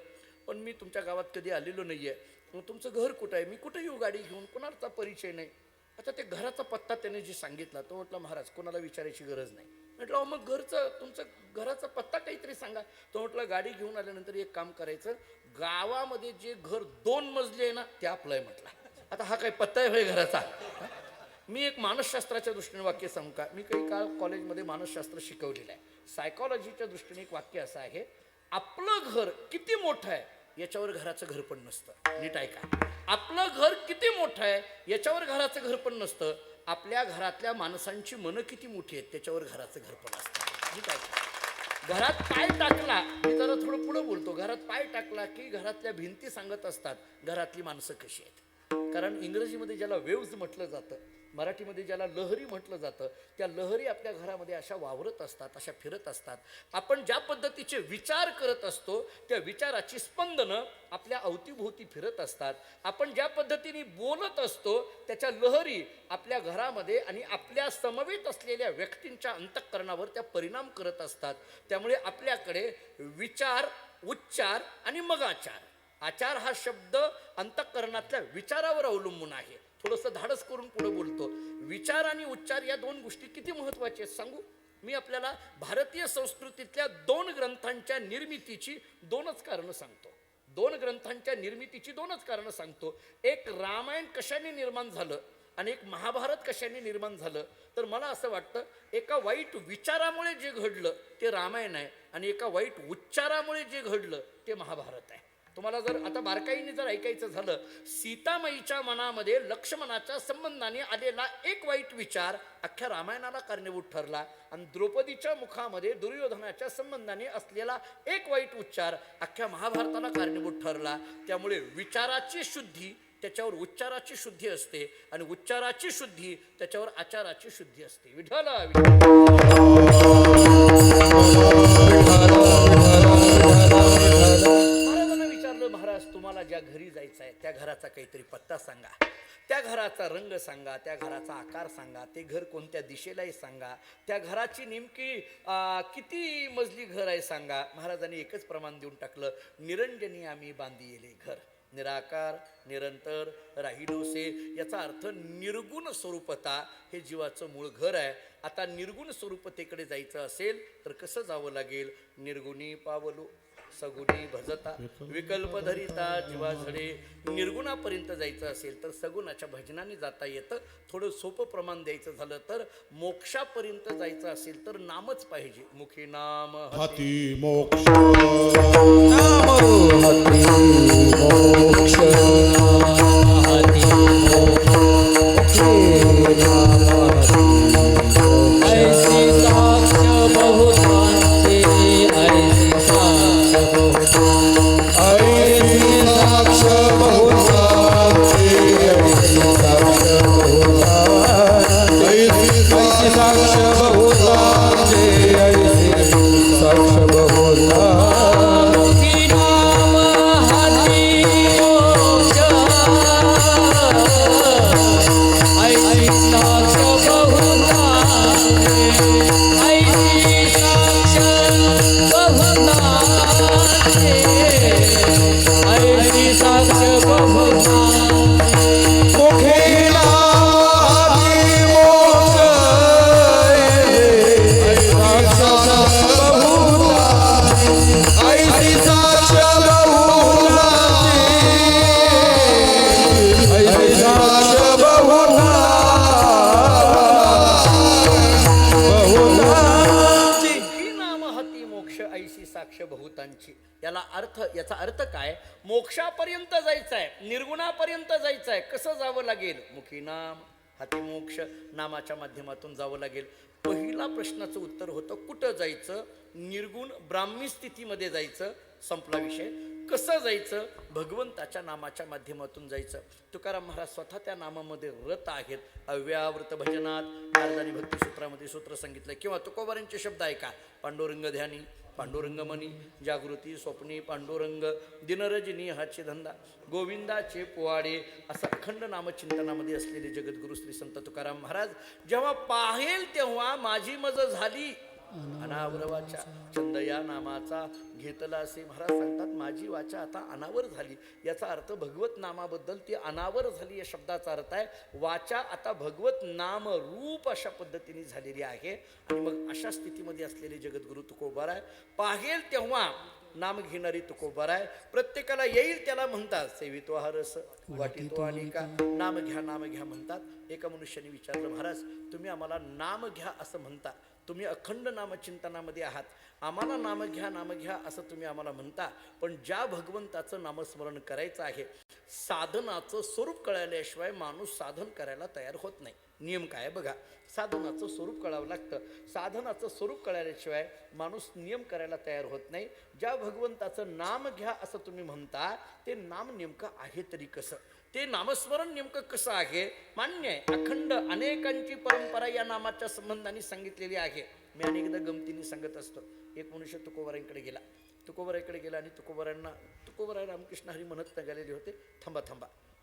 पण मी तुमच्या गावात कधी आलेलो नाहीये. मग तुमचं घर कुठं आहे, मी कुठं येऊ गाडी घेऊन, कोणाचा परिचय नाही. आता ते घराचा पत्ता त्याने जे सांगितला तो म्हटलं महाराज कोणाला विचारायची गरज नाही. म्हटलं मग तुमचं घराचा पत्ता काहीतरी सांगा. तो म्हटलं गाडी घेऊन आल्यानंतर एक काम करायचं, गावामध्ये जे घर 2 मजले आहे ना ते आपलं आहे म्हटलं. आता हा काही पत्ता आहे घराचा. मी एक मानसशास्त्राच्या दृष्टीने वाक्य सांगू का. मी काही काळ कॉलेजमध्ये मानसशास्त्र शिकवलेलं आहे. सायकॉलॉजीच्या दृष्टीने एक वाक्य असं आहे, आपलं घर किती मोठं आहे याच्यावर घराचं घर पण नसतं. नीट ऐका. आपलं घर किती मोठं आहे याच्यावर घराचं घर पण नसतं. आपल्या घरातल्या माणसांची मनं किती मोठी आहेत त्याच्यावर घराचं घर पण असतं. नीट ऐका. घरात पाय टाकला, मी जरा थोडं पुढं बोलतो, घरात पाय टाकला की घरातल्या भिंती सांगत असतात घरातली माणसं कशी आहेत. कारण इंग्रजीमध्ये ज्याला वेव्ज म्हटलं जातं, मराठीमध्ये ज्याला लहरी म्हटलं जातं, त्या लहरी आपल्या घरामध्ये अशा वावरत असतात, अशा फिरत असतात. आपण ज्या पद्धतीचे विचार करत असतो त्या विचाराची स्पंदनं आपल्या अवतीभोवती फिरत असतात. आपण ज्या पद्धतीने बोलत असतो त्याच्या लहरी आपल्या घरामध्ये आणि आपल्या समवेत असलेल्या व्यक्तींच्या अंतःकरणावर त्या परिणाम करत असतात. त्यामुळे आपल्याकडे विचार, उच्चार आणि मग आचार. आचार हा शब्द अंतःकरणातल्या विचारावर अवलंबून आहे. थोडंसं धाडस करून पुढे बोलतो. विचार आणि उच्चार या 2 गोष्टी किती महत्त्वाच्या आहेत सांगू. मी आपल्याला भारतीय संस्कृतीतल्या 2 ग्रंथांच्या निर्मितीची 2च कारणं सांगतो. 2 ग्रंथांच्या निर्मितीची 2च कारणं सांगतो. एक रामायण कशाने निर्माण झालं आणि एक महाभारत कशाने निर्माण झालं. तर मला असं वाटतं एका वाईट विचारामुळे जे घडलं ते रामायण आहे आणि एका वाईट उच्चारामुळे जे घडलं ते महाभारत आहे. तुम्हाला जर आता बारकाईने जर ऐकायचं झालं, सीतामाईच्या मनामध्ये लक्ष्मणाच्या संबंधाने आलेला एक वाईट विचार अख्ख्या रामायणाला कारणीभूत ठरला आणि द्रौपदीच्या मुखामध्ये दुर्योधनाच्या संबंधाने असलेला एक वाईट उच्चार अख्ख्या महाभारताला कारणीभूत ठरला. त्यामुळे विचाराची शुद्धी त्याच्यावर उच्चाराची शुद्धी असते आणि उच्चाराची शुद्धी त्याच्यावर आचाराची शुद्धी असते. विठ्ठल महाराजांना विचारलं, महाराज तुम्हाला ज्या घरी जायचं आहे त्या घराचा काहीतरी पत्ता सांगा, त्या घराचा रंग सांगा, त्या घराचा आकार सांगा, ते घर कोणत्या दिशेलाही सांगा, त्या घराची नेमकी किती मजली घर आहे सांगा. महाराजांनी एकच प्रमाण देऊन टाकलं, निरंजनी आम्ही बांधिले घर. निराकार निरंतर राहिलोसे याचा अर्थ निर्गुण स्वरूपता हे जीवाचं मूळ घर आहे. आता निर्गुण स्वरूपतेकडे जायचं असेल तर कसं जावं लागेल? निर्गुणी पावलो सगुणी भजता विकल्प धरिता जीवा झडे. निर्गुणापर्यंत जायचं असेल तर सगुणाच्या भजनाने जाता येतं. थोडं सोपं प्रमाण द्यायचं झालं तर मोक्षापर्यंत जायचं असेल तर नामच पाहिजे. मुखी नाम हाती मोक्ष नाम हती मोक्ष हती मोक्ष ऐसी साक्ष बहुतांचे ऐसी साक्ष बहुतांचे ऐसी साक्ष बहुतांचे ऐसी साक्ष बहुतांचे ऐसी साक्ष बहुतांचे नाम हाती मोक्ष ऐसी साक्ष बहुतांचे ऐसी साक्ष बहुतांचे ऐसी साक्ष बहुतांचे मुखे नाम हाती मोक्ष ऐसी साक्ष बहुतांचे ऐसी साक्ष बहुतांचे ही नाम हती मोक्ष ऐशी साक्ष बहुतांची. याचा अर्थ काय? मोक्षापर्यंत जायचं आहे, निर्गुणापर्यंत जायचं आहे. कसं जावं लागेल? मुखी नाम हाती मोक्ष, नामाच्या माध्यमातून जावं लागेल. पहिला प्रश्नाचं उत्तर होतं कुठं जायचं? निर्गुण ब्राह्मी स्थितीमध्ये जायचं. संपला विषय. कसं जायचं? भगवंताच्या नामाच्या माध्यमातून जायचं. तुकाराम महाराज स्वतः त्या नामामध्ये रत आहेत. अव्यावृत भजनात नारदानी भक्तिसूत्रामध्ये सूत्र सांगितलं. किंवा तुकोबारांचे शब्द ऐका, पांडुरंग ध्यानी पांडुरंग मनी जागृती स्वप्नी पांडुरंग दिनरजनी हाचे धंदा गोविंदाचे पोवाडे. असं अखंड नामचिंतनामध्ये असलेले जगद्गुरु श्री संत तुकाराम महाराज जेव्हा पाहेल तेव्हा माझी मज झाली अनावर वाचा छंद या नामाचा घेतला असे. महाराज सांगतात माझी वाचा आता अनावर झाली. याचा अर्थ भगवत नामाबद्दल ती अनावर झाली या शब्दाचा अर्थ आहे वाचा आता भगवत नाम रूप अशा पद्धतीने झालेली आहे. आणि मग अशा स्थितीमध्ये असलेले जगद्गुरु तुकोबार आहे. पाहेल तेव्हा नाम घेणारी तुकोबार आहे. प्रत्येकाला येईल त्याला म्हणतात सेवितो हा रस वाटितो आणि का नाम घ्या म्हणतात. एका मनुष्याने विचारलं, महाराज तुम्ही आम्हाला नाम घ्या असं म्हणता, तुम्ही अखंड नामचिंतनामध्ये आहात, आम्हाला नाम घ्या असं तुम्ही आम्हाला म्हणता, पण ज्या भगवंताचं नामस्मरण करायचं आहे साधनाचं स्वरूप कळल्याशिवाय माणूस साधन करायला तयार होत नाही. नियम काय बघा, साधनाचं स्वरूप कळावं लागतं. साधनाचं स्वरूप कळल्याशिवाय माणूस नियम करायला तयार होत नाही. ज्या भगवंताचं नाम घ्या असं तुम्ही म्हणता ते नाम नेमकं आहे तरी कसं? ते नामस्मरण नेमकं कसं आहे? मान्य आहे अखंड अनेकांची परंपरा या नामाच्या संबंधाने सांगितलेली आहे. मी अनेकदा गमतीने सांगत असतो. एक मनुष्य तुकोबारांकडे गेला आणि तुकोबारा रामकृष्ण हरी म्हणत निघालेले होते. थांबा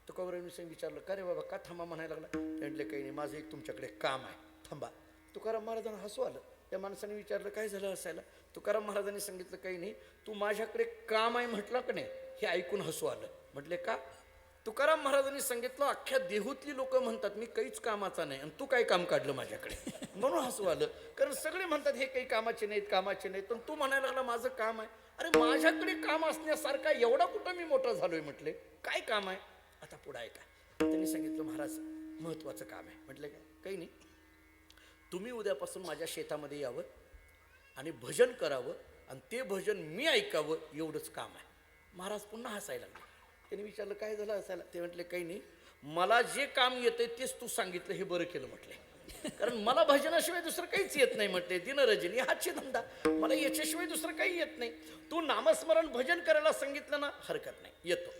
तुकोबारांनी विचारलं, का रे बाबा का थांबा म्हणायला लागला? म्हटले काही नाही, माझं एक तुमच्याकडे काम आहे, थांबा. तुकाराम महाराजांना हसू आलं. त्या माणसाने विचारलं काय झालं हसायला? तुकाराम महाराजांनी सांगितलं काही नाही, तू माझ्याकडे काम आहे म्हटलं का नाही? हे ऐकून हसू आलं. म्हटले का? तुकाराम महाराजांनी सांगितलं अख्ख्या देहूतली लोक म्हणतात मी काहीच कामाचा नाही आणि तू काय काम काढलं माझ्याकडे म्हणून हसू आलं. कारण सगळे म्हणतात हे काही कामाचे नाहीत पण तू म्हणायला लागला माझं काम आहे. अरे माझ्याकडे काम असण्यासारखा एवढा कुठं मी मोठा झालोय? म्हटले काय काम आहे? आता पुढे ऐका. त्यांनी सांगितलं महाराज महत्वाचं काम आहे. म्हटलं काय? काही नाही, तुम्ही उद्यापासून माझ्या शेतामध्ये यावं आणि भजन करावं आणि ते भजन मी ऐकावं एवढंच काम आहे. महाराज पुन्हा हसायला लागले. त्यांनी विचारलं काय झालं हसायला? ते म्हटले काही नाही, मला जे काम येतंय तेच तू सांगितलं हे बरं केलं म्हटले. कारण मला भजनाशिवाय दुसरं काहीच येत नाही म्हटले. दिनरजनी हाची धंदा, मला याच्याशिवाय दुसरं काही येत नाही. तू नामस्मरण भजन करायला सांगितलं ना, हरकत नाही, येतो.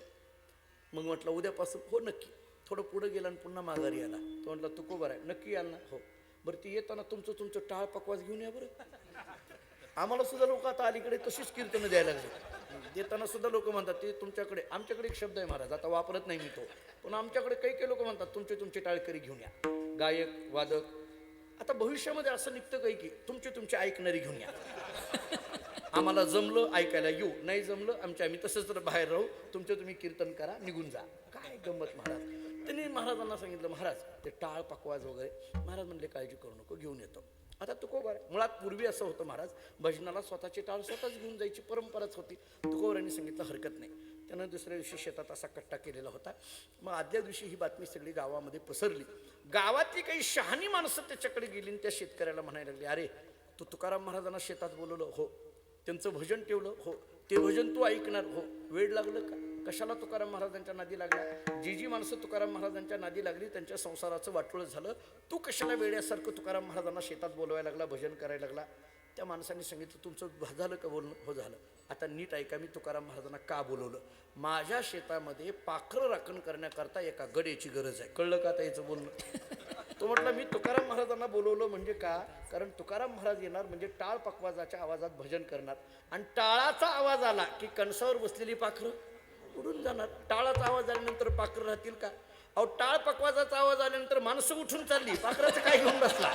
मग म्हटलं उद्यापासून हो नक्की. थोडं पुढं गेला आणि पुन्हा माघारी आला. तो म्हटलं तू को बरं आहे, नक्की याल ना? हो. बरं ती येताना तुमचं टाळ पकवास घेऊन या बरं. आम्हाला सुद्धा लोक आता अलीकडे तशीच कीर्तनं द्यायला लागले. देताना सुद्धा लोक म्हणतात ते तुमच्याकडे, आमच्याकडे एक शब्द आहे महाराज, आता वापरत नाही मी तो, पण आम्च्याकडे काही लोक म्हणतात तुमचे टाळकरी घेऊन या, गायक वादक. आता भविष्यामध्ये असं निघतं काही की तुमचे ऐकणारी घेऊन या. आम्हाला जमलं ऐकायला येऊ, नाही जमलं आम्ही तसंच तर बाहेर राहू, तुम्ही कीर्तन करा, निघून जा. काय गंमत महाराज. त्यांनी महाराजांना सांगितलं महाराज ते टाळ पकवाज वगैरे. महाराज म्हणले काळजी करू नको, घेऊन येतो. आता तुकोबार मुळात पूर्वी असं होतं महाराज, भजनाला स्वतःचे टाळ स्वतःच घेऊन जायची परंपराच होती. तुकोबारांनी सांगितलं हरकत नाही. त्यानं दुसऱ्या दिवशी शेतात असा कट्टा केलेला होता. मग आदल्या दिवशी ही बातमी सगळी गावामध्ये पसरली. गावातली काही शहाणी माणसं त्याच्याकडे गेली आणि त्या शेतकऱ्याला म्हणायला लागली, अरे तू तुकाराम महाराजांना शेतात बोलवलं? हो. त्यांचं भजन ठेवलं? हो. ते भजन तू ऐकणार? हो. वेळ लागलं का? कशाला तुकाराम महाराजांच्या नादी लागला? जी माणसं तुकाराम महाराजांच्या नादी लागली त्यांच्या संसाराचं वाटोळं झालं. तू कशाला वेड्यासारखं तुकाराम महाराजांना शेतात बोलवायला लागला, भजन करायला लागला? त्या माणसाने सांगितलं तुमचं झालं का बोलणं? हो झालं. आता नीट ऐका, मी तुकाराम महाराजांना का बोलवलं? माझ्या शेतामध्ये पाखरं राखण करण्याकरता एका गड्याची गरज आहे. कळलं का आता याचं बोलणं? तो म्हटलं मी तुकाराम महाराजांना बोलवलं म्हणजे का? कारण तुकाराम महाराज येणार म्हणजे टाळ पकवाजाच्या आवाजात भजन करणार, आणि टाळाचा आवाज आला की कणसावर बसलेली पाखरं उडून जाणार. टाळाचा आवाज आल्यानंतर पाखरं राहतील का? अहो टाळ पकवाजाचा आवाज आल्यानंतर माणसं उठून चालली, पाखराचं काय घेऊन बसला?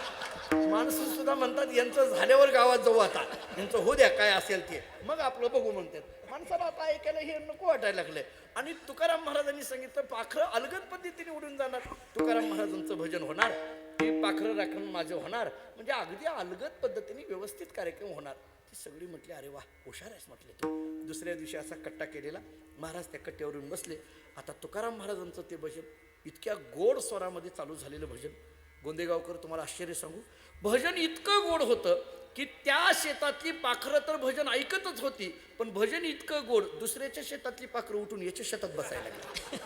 माणसं सुद्धा म्हणतात यांचं झाल्यावर गावात जाऊ, आता यांचं होऊ द्या काय असेल ते, मग आपलं बघू म्हणतात. माणसाला आता ऐकायला हे नको वाटायला लागले. आणि तुकाराम महाराजांनी सांगितलं पाखरं अलगद पद्धतीने उडून जाणार, तुकाराम महाराजांचं भजन होणार, ते पाखरं राखण माझं होणार, म्हणजे अगदी अलगद पद्धतीने व्यवस्थित कार्यक्रम होणार. ती सगळी म्हटली अरे वा हुशार आहेस म्हटले तू. दुसऱ्या दिवशी असा कट्टा केलेला. महाराज त्या कट्ट्यावरून बसले. आता तुकाराम महाराजांचं ते भजन इतक्या गोड स्वरामध्ये चालू झालेलं भजन, गोंदेगावकर तुम्हाला आश्चर्य सांगू, भजन इतकं गोड होतं की त्या शेतातली पाखरं तर भजन ऐकतच होती, पण भजन इतकं गोड दुसऱ्याच्या शेतातली पाखरं उठून याच्या शेतात बसायला लागली.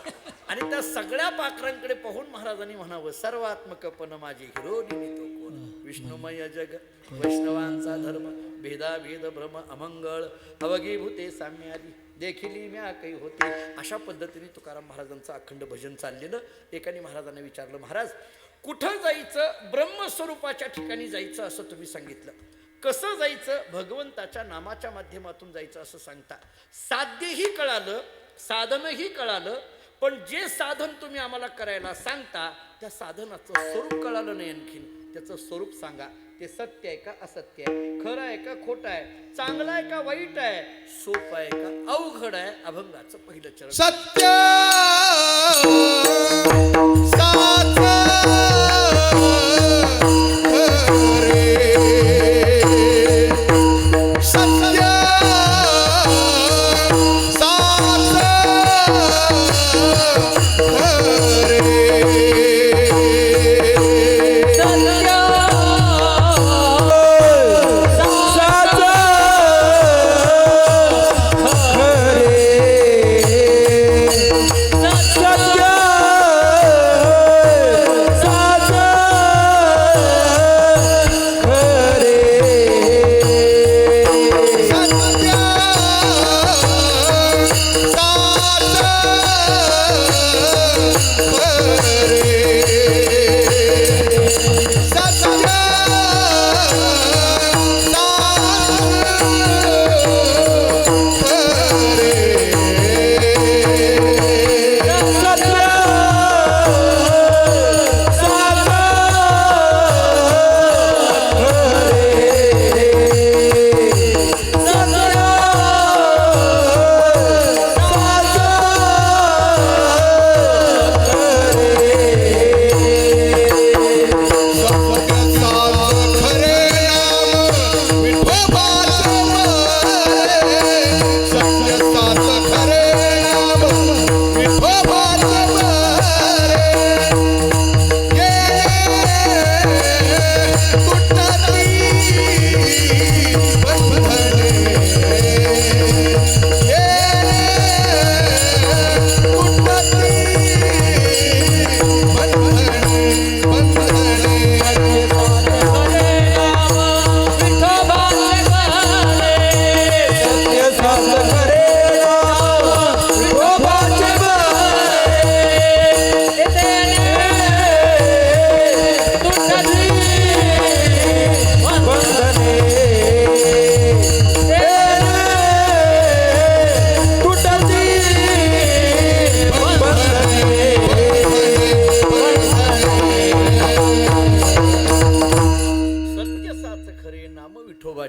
आणि त्या सगळ्या पाखरांकडे पाहून महाराजांनी म्हणावं सर्वात्मक पण माझे हिरो निमित्त कोण, विष्णुमय जग वैष्णवांचा धर्म, भेदाभेद भ्रम अमंगळ अवघीभूते साम्य आदी देखील म्या काही होते. अशा पद्धतीने तुकाराम महाराजांचं अखंड भजन चाललेलं. एकाने महाराजांना विचारलं महाराज कुठं जायचं? ब्रह्मस्वरूपाच्या ठिकाणी जायचं असं तुम्ही सांगितलं, कसं जायचं? भगवंताच्या नामाच्या माध्यमातून जायचं असं सांगता. साध्यही कळालं, साधनही कळालं, पण जे साधन तुम्ही आम्हाला करायला सांगता त्या साधनाचं स्वरूप कळालं नाही. आणखीन त्याचं स्वरूप सांगा. ते सत्य आहे का असत्य आहे, खरं आहे का खोटं आहे, चांगलं आहे का वाईट आहे, सोपं आहे का अवघड आहे? अभंगाचं पहिलं चरण. सत्य साच खरे, सत्य साच खरे,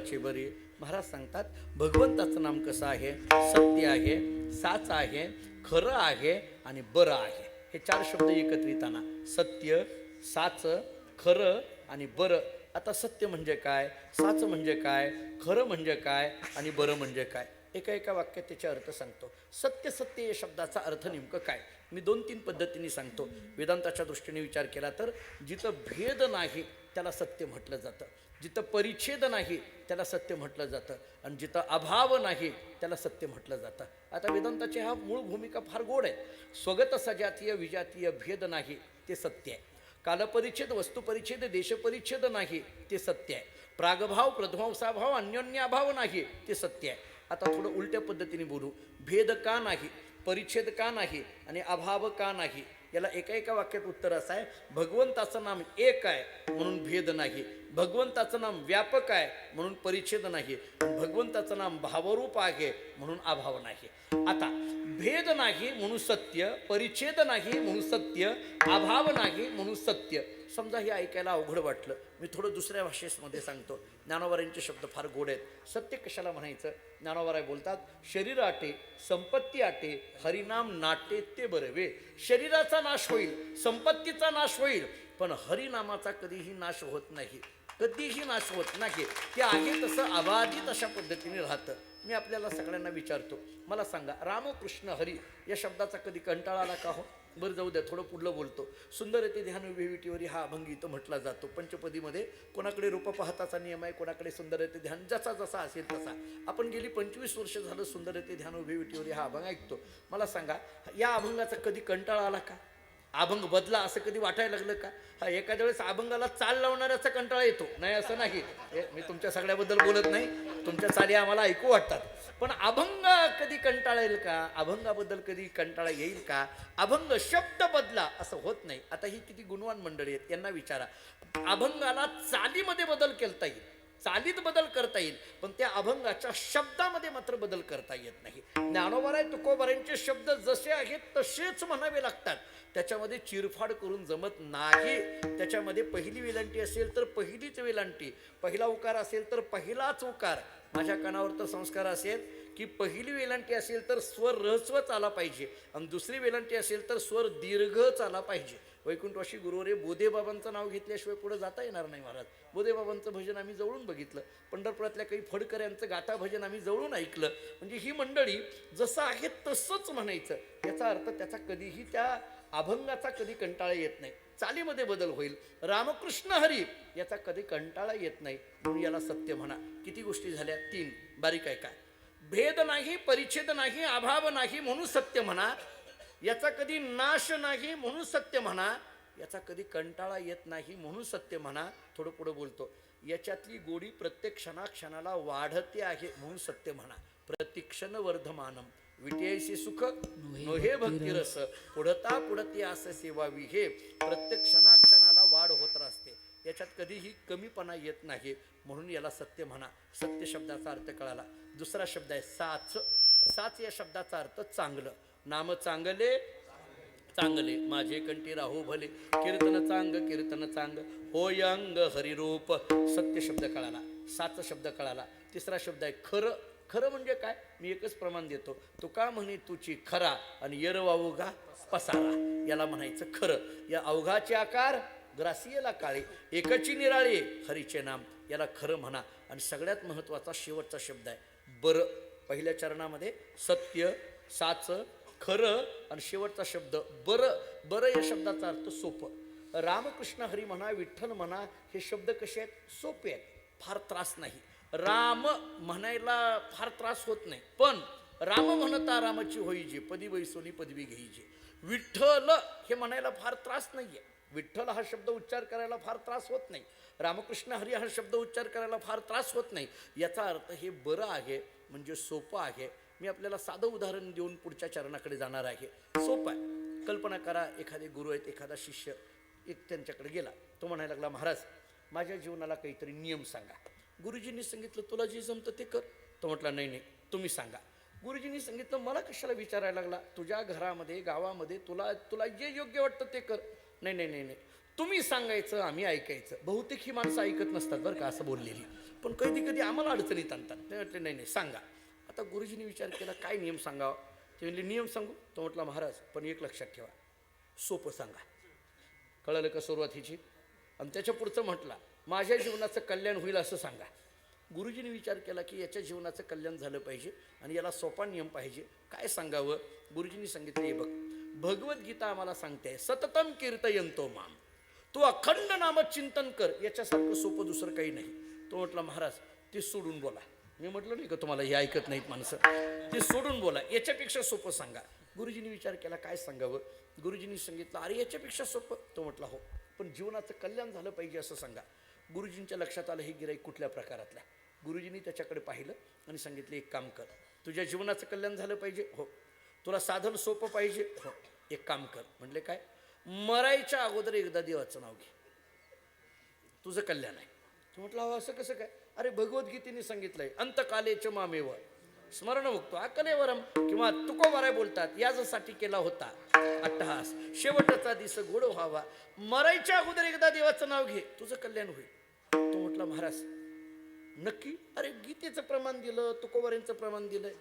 विठोबाचे बरे. महाराज सांगतात भगवंताचं नाम कसं आहे? सत्य आहे, साच आहे, खरं आहे आणि बरं आहे. हे 4 शब्द एकत्रिताना सत्य, साच, खरं आणि बरं. आता सत्य म्हणजे काय, साच म्हणजे काय, खरं म्हणजे काय आणि बरं म्हणजे काय? एका वाक्यात त्याचा अर्थ सांगतो. सत्य सत्य या शब्दाचा अर्थ नेमकं काय? मी 2-3 पद्धतीने सांगतो. वेदांताच्या दृष्टीने विचार केला तर जिथं भेद नाही त्याला सत्य म्हटलं जातं, जिथं परिच्छेद नाही त्याला सत्य म्हटलं जातं, आणि जिथं अभाव नाही त्याला सत्य म्हटलं जातं. आता वेदांताची हा मूळ भूमिका फार गोड आहे. स्वगत सजातीय विजातीय भेद नाही ते सत्य आहे. कालपरिच्छेद, वस्तुपरिच्छेद, देशपरिच्छेद नाही ते सत्य आहे. प्रागभाव, प्रध्वंसाभाव, अन्योन्याभाव नाही ते सत्य आहे. आता थोडं उलट्या पद्धतीने बोलू. भेद का नाही, परिच्छेद का नाही आणि अभाव का नाही? याला एका वाक्यात उत्तर असं आहे, भगवंताचं नाम एक आहे म्हणून भेद नाही, भगवंताचं नाम व्यापक आहे म्हणून परिच्छेद नाही, भगवंताचं नाम भावरूप आहे म्हणून अभाव नाही. आता भेद नाही म्हणून सत्य, परिच्छेद नाही म्हणून सत्य, अभाव नाही म्हणून सत्य. समजा हे ऐकायला अवघड वाटलं, मी थोडं दुसऱ्या भाषेमध्ये सांगतो. ज्ञानोबारांचे शब्द फार गोड आहेत. सत्य कशाला म्हणायचं? ज्ञानोबाराय बोलतात, शरीर आटे, संपत्ती आटे, हरिनाम नाटे ते बरवे. शरीराचा नाश होईल, संपत्तीचा नाश होईल, पण हरिनामाचा कधीही नाश होत नाही, कधीही नाश होत नाही. ते आहे तसं अबाधित अशा पद्धतीने राहतं. मी आपल्याला सगळ्यांना विचारतो, मला सांगा, रामकृष्ण हरी या शब्दाचा कधी कंटाळा आला का हो? बरं जाऊ द्या, थोडं पुढलं बोलतो. सुंदर येते ध्यान उभे विटीवरी हा अभंग इथं म्हटला जातो. पंचपदीमध्ये कोणाकडे रूप पाहताचा नियम आहे, कोणाकडे सुंदर येते ध्यान, जसा जसा असेल तसा. आपण गेली 25 वर्ष झालं सुंदर येते ध्यान उभे विटीवरी हा अभंग ऐकतो. मला सांगा, या अभंगाचा कधी कंटाळा आला का? अभंग बदला असं कधी वाटायला लागलं का? हा, एखाद्या वेळेस अभंगाला चाल लावणाऱ्याचा कंटाळा येतो, नाही असं नाही. मी तुमच्या सगळ्याबद्दल बोलत नाही, तुमच्या चाली आम्हाला ऐकू वाटतात, पण अभंग कधी कंटाळा येईल का? अभंगाबद्दल कधी कंटाळा येईल का? अभंग शब्द बदला असं होत नाही. आता ही किती गुणवान मंडळी आहेत, यांना विचारा. अभंगाला चालीमध्ये बदल करता येईल, चालीत बदल करता येईल, पण त्या अभंगाच्या शब्दामध्ये मात्र बदल करता येत नाही. ज्ञानोबाराय तुकोबारायांचे शब्द जसे आहेत तसेच म्हणावे लागतात, त्याच्यामध्ये चिरफाड करून जमत नाही. त्याच्यामध्ये पहिली वेलांटी असेल तर पहिलीच वेलांटी, पहिला उकार असेल तर पहिलाच उकार. माझ्या कानावर तर संस्कार असेल की पहिली वेलांटी असेल तर स्वर ऱ्हस्वच आला पाहिजे, आणि दुसरी वेलांटी असेल तर स्वर दीर्घच आला पाहिजे. वैकुंठवासी गुरुवरे बोधेबाबांचं नाव घेतल्याशिवाय पुढे जाता येणार नाही महाराज. बोधेबाबांचं भजन आम्ही जवळून बघितलं, पंढरपुरातल्या काही फडकर यांचं गाथा भजन आम्ही जवळून ऐकलं. म्हणजे ही मंडळी जसं आहे तसंच म्हणायचं, याचा अर्थ त्याचा कधीही त्या अभंगाचा कधी कंटाळा येत नाही. चालीमध्ये बदल होईल. रामकृष्ण हरी याचा कधी कंटाळा येत नाही, म्हणून याला सत्य म्हणा. किती गोष्टी झाल्या? 3. बारीक आहे काय? भेद नाही, परिच्छेद नाही, अभाव नाही म्हणून सत्य म्हणा. याचा कधी नाश नाही म्हणून सत्य म्हणा. याचा कधी कंटाळा येत नाही म्हणून सत्य म्हणा. थोडं पुढं बोलतो, याच्यातली गोडी प्रत्येक क्षणाक्षणाला वाढते आहे म्हणून सत्य म्हणा. प्रतिक्षण वर्धमानम विटेयसी सुख नोहे भक्तिरस, पुढता पुढती आस सेवावी. हे प्रत्येक क्षणाक्षणाला वाढ होत असते, याच्यात कधीही कमीपणा येत नाही, म्हणून याला सत्य म्हणा. सत्य शब्दाचा अर्थ कळाला. दुसरा शब्द आहे साच. साच या शब्दाचा अर्थ चांगलं. नाम चांगले चांगले माझे कंठी राहो भले, कीर्तन चांग कीर्तन चांग होय अंग हरिरूप. सत्य शब्द कळाला, साच शब्द कळाला. तिसरा शब्द आहे खरं. खरं म्हणजे काय? मी एकच प्रमाण देतो, तुका म्हणे तुची खरा आणि येरव अवघा पसारा, याला म्हणायचं खरं. या अवघाचे आकार ग्रासियला काळे, एकची निराळे हरीचे नाम, याला खरं म्हणा. आणि सगळ्यात महत्त्वाचा शेवटचा शब्द आहे बरं. पहिल्या चरणामध्ये सत्य, साच, खरं आणि शेवटचा शब्द बरं. बरं या शब्दाचा अर्थ सोपं. रामकृष्ण हरी म्हणा, विठ्ठल म्हणा, हे शब्द कसे आहेत? सोपे आहेत, फार त्रास नाही. राम म्हणायला फार त्रास होत नाही, पण राम म्हणता रामाची होईजे, पदी बैसोनी पदवी घेईजे. विठ्ठल हे म्हणायला फार त्रास नाहीये. विठ्ठल हा शब्द उच्चार करायला फार त्रास होत नाही. रामकृष्ण हरी हा शब्द उच्चार करायला फार त्रास होत नाही. याचा अर्थ हे बरं आहे, म्हणजे सोपं आहे. मी आपल्याला साधं उदाहरण देऊन पुढच्या चरणाकडे जाणार आहे. सोपं आहे. कल्पना करा, एखादे गुरु आहेत, एखादा शिष्य एक त्यांच्याकडे गेला. तो म्हणायला लागला, महाराज माझ्या जीवनाला काहीतरी नियम सांगा. गुरुजींनी सांगितलं तुला जे जमतं ते कर. तो म्हटला नाही नाही तुम्ही सांगा. गुरुजींनी सांगितलं मला कशाला विचारायला लागला, तुझ्या घरामध्ये गावामध्ये तुला तुला जे योग्य वाटतं ते कर. नाही नाही नाही नाही तुम्ही सांगायचं आम्ही ऐकायचं. बहुतेक ही माणसं ऐकत नसतात बरं का, असं बोललेली. पण कधी कधी आम्हाला अडचणीत आणतात. ते म्हटले नाही नाही सांगा. आता गुरुजींनी विचार केला काय नियम सांगावा. ते म्हणले नियम सांगू. तो म्हटला महाराज पण एक लक्षात ठेवा, सोपं सांगा. कळलं का सुरुवातीची. आणि त्याच्या पुढचं म्हटलं माझ्या जीवनाचं कल्याण होईल असं सांगा. गुरुजींनी विचार केला की याच्या जीवनाचं कल्याण झालं पाहिजे आणि याला सोपा नियम पाहिजे. काय सांगावं. गुरुजींनी सांगितलं हे बघ, भगवद्गीता आम्हाला सांगते सततम कीर्तयंतो माम, तू अखंड नाम चिंतन कर. याच्यासारखं सोपं दुसरं काही नाही. तो म्हटला महाराज ते सोडून बोला. मी म्हटलं नाही का तुम्हाला हे ऐकत नाहीत माणसं. ते सोडून बोला, याच्यापेक्षा सोपं सांगा. गुरुजींनी विचार केला काय सांगावं. गुरुजींनी सांगितलं अरे याच्यापेक्षा सोपं. तो म्हटला हो पण जीवनाचं कल्याण झालं पाहिजे असं सांगा. गुरुजींच्या लक्षात आलं हे गिऱ्हाईक कुठल्या प्रकारातलं. गुरुजींनी त्याच्याकडे पाहिलं आणि सांगितलं एक काम कर, तुझ्या जीवनाचं कल्याण झालं पाहिजे हो, तुला साधन सोपं पाहिजे हो, एक काम कर. म्हटले काय. मरायच्या अगोदर एकदा देवाचं नाव घे, तुझं कल्याण आहे. तो म्हटलं अहो असं कसं काय. अरे भगवद्गीतेने सांगितलंय अंतकालेच मामेव स्मरण मुक्तो अकलेवरम, किंवा तुकोबाराय बोलतात यासाठी केला होता अट्टहास, शेवटचा दिस गोड व्हावा. मरायच्या अगोदर एकदा देवाचं नाव घे, तुझं कल्याण होईल. तो म्हटला महाराज नक्की. अरे गीतेचं प्रमाण दिलं, तुकोबारांचं प्रमाण दिलंय.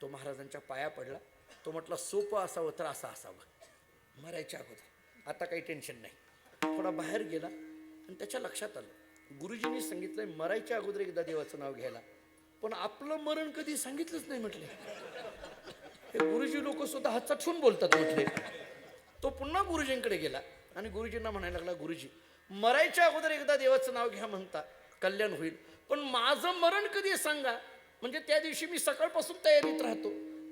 तो महाराजांच्या पाया पडला. तो म्हटला सोपं असावं तर असं असावं मरायच्या अगोदर. आता काही टेन्शन नाही. थोडा बाहेर गेला आणि त्याच्या लक्षात आलं गुरुजींनी सांगितलंय मरायच्या अगोदर एकदा देवाचं नाव घ्यायला, पण आपलं मरण कधी सांगितलंच नाही म्हटले. हे गुरुजी लोक सुद्धा हात चटून बोलतात म्हटले. तो पुन्हा गुरुजींकडे गेला आणि गुरुजींना म्हणायला लागला गुरुजी मरायच्या अगोदर एकदा देवाचं नाव घ्या म्हणता कल्याण होईल, पण माझं मरण कधी सांगा, म्हणजे त्या दिवशी मी सकाळपासून तयारीत राहतो.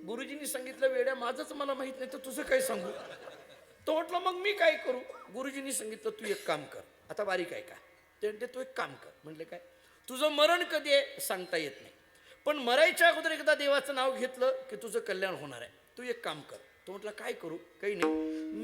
गुरुजींनी सांगितलं वेड्या माझंच मला माहित नाही तर तुझं काय सांगू. तो म्हटलं मग मी काय करू. गुरुजींनी सांगितलं तू एक काम कर. आता बारीक आहे का. ते म्हणते तू एक काम कर. म्हटले काय. तुझं मरण कधी आहे सांगता येत नाही, पण मरायच्या अगोदर एकदा देवाचं नाव घेतलं की तुझं कल्याण होणार आहे. तू एक काम कर. तो म्हटलं काय करू. काही नाही,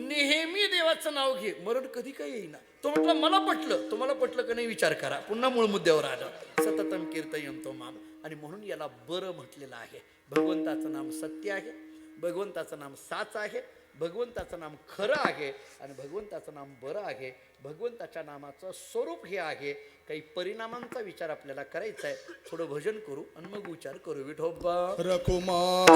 नेहमी देवाचं नाव घे, मरण कधी काही येईना. तो म्हटलं मला पटलं. तुम्हाला पटलं का नाही विचार करा. पुन्हा मूळ मुद्द्यावर आलं. सततम कीर्तयंतो माम. आणि म्हणून याला बरं म्हटलेलं आहे. भगवंताचं नाम सत्य आहे, भगवंताचं नाम साच आहे, भगवंताचं नाम खरं आहे आणि भगवंताचं नाम बरं आहे. भगवंताच्या नामाचं स्वरूप हे आहे. काही परिणामांचा विचार आपल्याला करायचा आहे. थोडं भजन करू आणि मग विचार करू. विठोबा रकुमार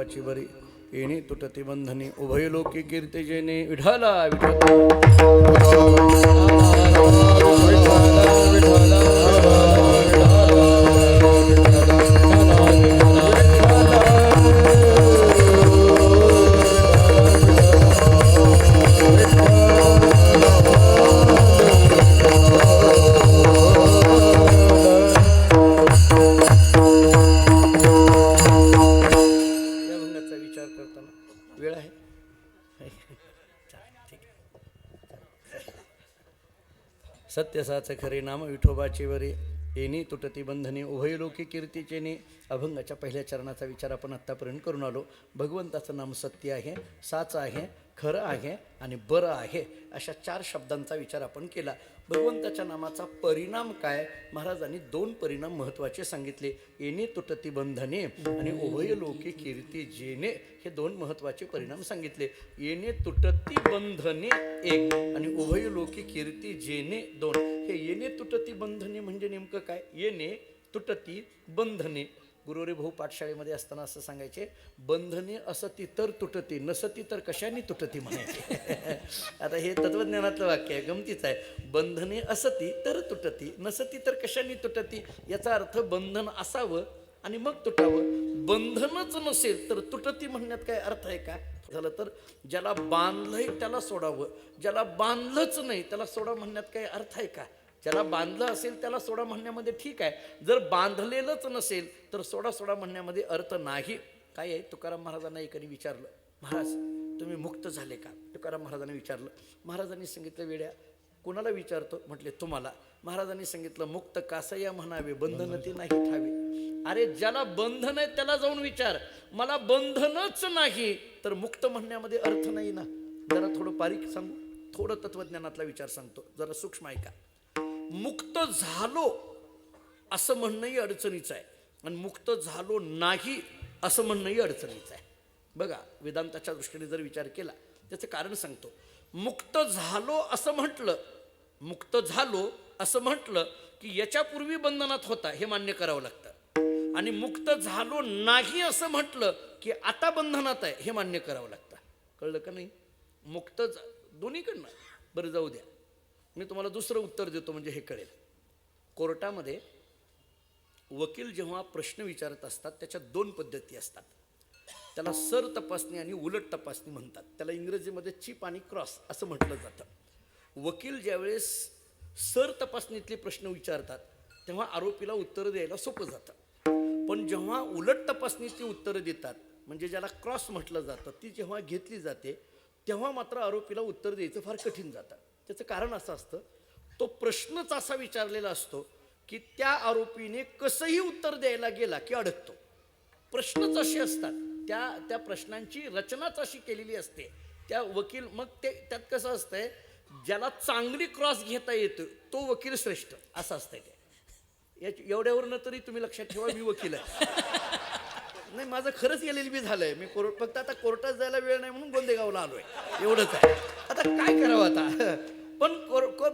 विठोबाची बरी येणे तुटती बंधने उभय लोके कीर्ती जेने विठाला विठोबा या भंगाचा विचार करताना वेळ आहे ठीक आहे. सत्य साच खरे नाम विठोबाचे वरे येणे तुटती बंधने उभय लोके कीर्तीचे ने. अभंगाच्या पहिल्या चरणाचा विचार आपण आत्तापर्यंत करून आलो. भगवंताचं नाम सत्य आहे, साच आहे, खरं आहे आणि बरं आहे, अशा 4 शब्दांचा विचार आपण केला. भगवंताच्या नामाचा परिणाम काय? महाराजांनी 2 परिणाम महत्त्वाचे सांगितले. येणे तुटती बंधने आणि उभय लोके कीर्ती जेने, हे 2 महत्त्वाचे परिणाम सांगितले. येणे तुटती बंधने 1 आणि उभय लोके कीर्ती जेने 2. हे येणे तुटती बंधने म्हणजे नेमकं काय? येणे तुटती बंधने. गुरुरे भाऊ पाठशाळेमध्ये असताना असं सांगायचे, बंधने असती तर तुटती, नसती तर कशाने तुटती म्हणायचे. आता हे तत्वज्ञानातलं वाक्य आहे, गमतीच आहे. बंधने असती तर तुटती, नसती तर कशाने तुटती. याचा अर्थ बंधन असावं आणि मग तुटावं. बंधनच नसेल तर तुटती म्हणण्यात काय अर्थ आहे का? झालं तर ज्याला बांधलंय त्याला सोडावं, ज्याला बांधलंच नाही त्याला सोडा म्हणण्यात काय अर्थ आहे का? ज्याला बांधलं असेल त्याला सोडा म्हणण्यामध्ये ठीक आहे, जर बांधलेलंच नसेल तर सोडा सोडा म्हणण्यामध्ये अर्थ नाही. काय आहे? तुकाराम महाराजांना एकाने विचारलं, महाराज तुम्ही मुक्त झाले का? तुकाराम महाराजांनी विचारलं. महाराजांनी सांगितलं, वेड्या कोणाला विचारतो? म्हटले तुम्हाला. महाराजांनी सांगितलं, मुक्त कासया म्हणावे, बंधन ते नाही ठावे. अरे ज्याला बंधन आहे त्याला जाऊन विचार, मला बंधनच नाही तर मुक्त म्हणण्यामध्ये अर्थ नाही ना. जरा थोडं बारीक सांगू, थोडं तत्वज्ञानातला विचार सांगतो, जरा सूक्ष्म ऐका. मुक्त झालो असं म्हणणंही अडचणीचं आहे आणि मुक्त झालो नाही असं म्हणणंही अडचणीचं आहे. बघा, वेदांताच्या दृष्टीने जर विचार केला त्याचं कारण सांगतो. मुक्त झालो असं म्हटलं, मुक्त झालो असं म्हटलं की याच्यापूर्वी बंधनात होता हे मान्य करावं लागतं, आणि मुक्त झालो नाही असं म्हटलं की आता बंधनात आहे हे मान्य करावं लागतं. कळलं का नाही? मुक्त दोन्हीकडनं. बरं जाऊ द्या, मी तुम्हाला दुसरं उत्तर देतो म्हणजे हे कळेल. कोर्टामध्ये वकील जेव्हा प्रश्न विचारत असतात त्याच्या 2 पद्धती असतात. त्याला सर तपासणी आणि उलट तपासणी म्हणतात. त्याला इंग्रजीमध्ये चिप आणि क्रॉस असं म्हटलं जातं. वकील ज्यावेळेस सर तपासणीतले प्रश्न विचारतात तेव्हा आरोपीला उत्तरं द्यायला सोपं जातं. पण जेव्हा उलट तपासणीतली उत्तरं देतात, म्हणजे ज्याला क्रॉस म्हटलं जातं, ती जेव्हा घेतली जाते तेव्हा मात्र आरोपीला उत्तर द्यायचं फार कठीण जातं. त्याचं कारण असं असतं, तो प्रश्नच असा विचारलेला असतो की त्या आरोपीने कसंही उत्तर द्यायला गेला की अडकतो. प्रश्नच असे असतात, त्या प्रश्नांची रचनाच अशी केलेली असते. त्या वकील मग ते त्यात कसं असतंय, ज्याला चांगली क्रॉस घेता येतं तो वकील श्रेष्ठ असं असतंय. ते एवढ्यावरनं तरी तुम्ही लक्षात ठेवा, मी वकील आहे. नाही, माझं खरंच LLB झालंय. मी फक्त आता कोर्टात जायला वेळ नाही म्हणून गोंदेगावला आलोय, एवढंच आहे. आता काय करावं आता? पण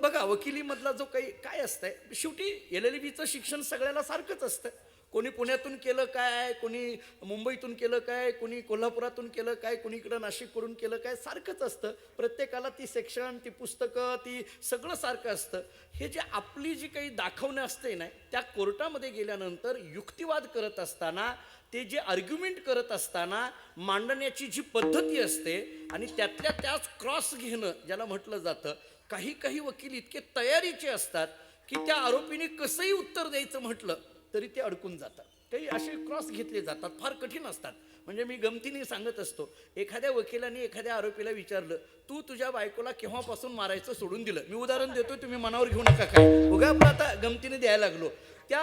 बघा, वकिलीमधला जो काही काय असतंय, शेवटी LLBचं शिक्षण सगळ्याला सारखंच असतं. कोणी पुण्यातून केलं काय, कोणी मुंबईतून केलं काय, कोणी कोल्हापुरातून केलं काय, कोणी इकडं नाशिककडून केलं काय, सारखंच असतं. प्रत्येकाला ती सेक्शन, ती पुस्तकं, ती सगळं सारखं असतं. हे जे आपली जी काही दाखवणं असते ना, त्या कोर्टामध्ये गेल्यानंतर युक्तिवाद करत असताना, ते जे आर्ग्युमेंट करत असताना मांडण्याची जी पद्धती असते आणि त्यातल्या त्याच क्रॉस घेणं ज्याला म्हटलं जातं. काही वकील इतके तयारीचे असतात की त्या आरोपीने कसंही उत्तर द्यायचं म्हटलं तरी ते अडकून जातात. काही असे क्रॉस घेतले जातात, फार कठीण असतात. म्हणजे मी गमतीने सांगत असतो, एखाद्या वकिलाने एखाद्या आरोपीला विचारलं, तू तुझ्या बायकोला केव्हापासून मारायचं सोडून दिलं? मी उदाहरण देतो, तुम्ही मनावर घेऊ नका. काय उगा आपलं आता गमतीने द्यायला लागलो. त्या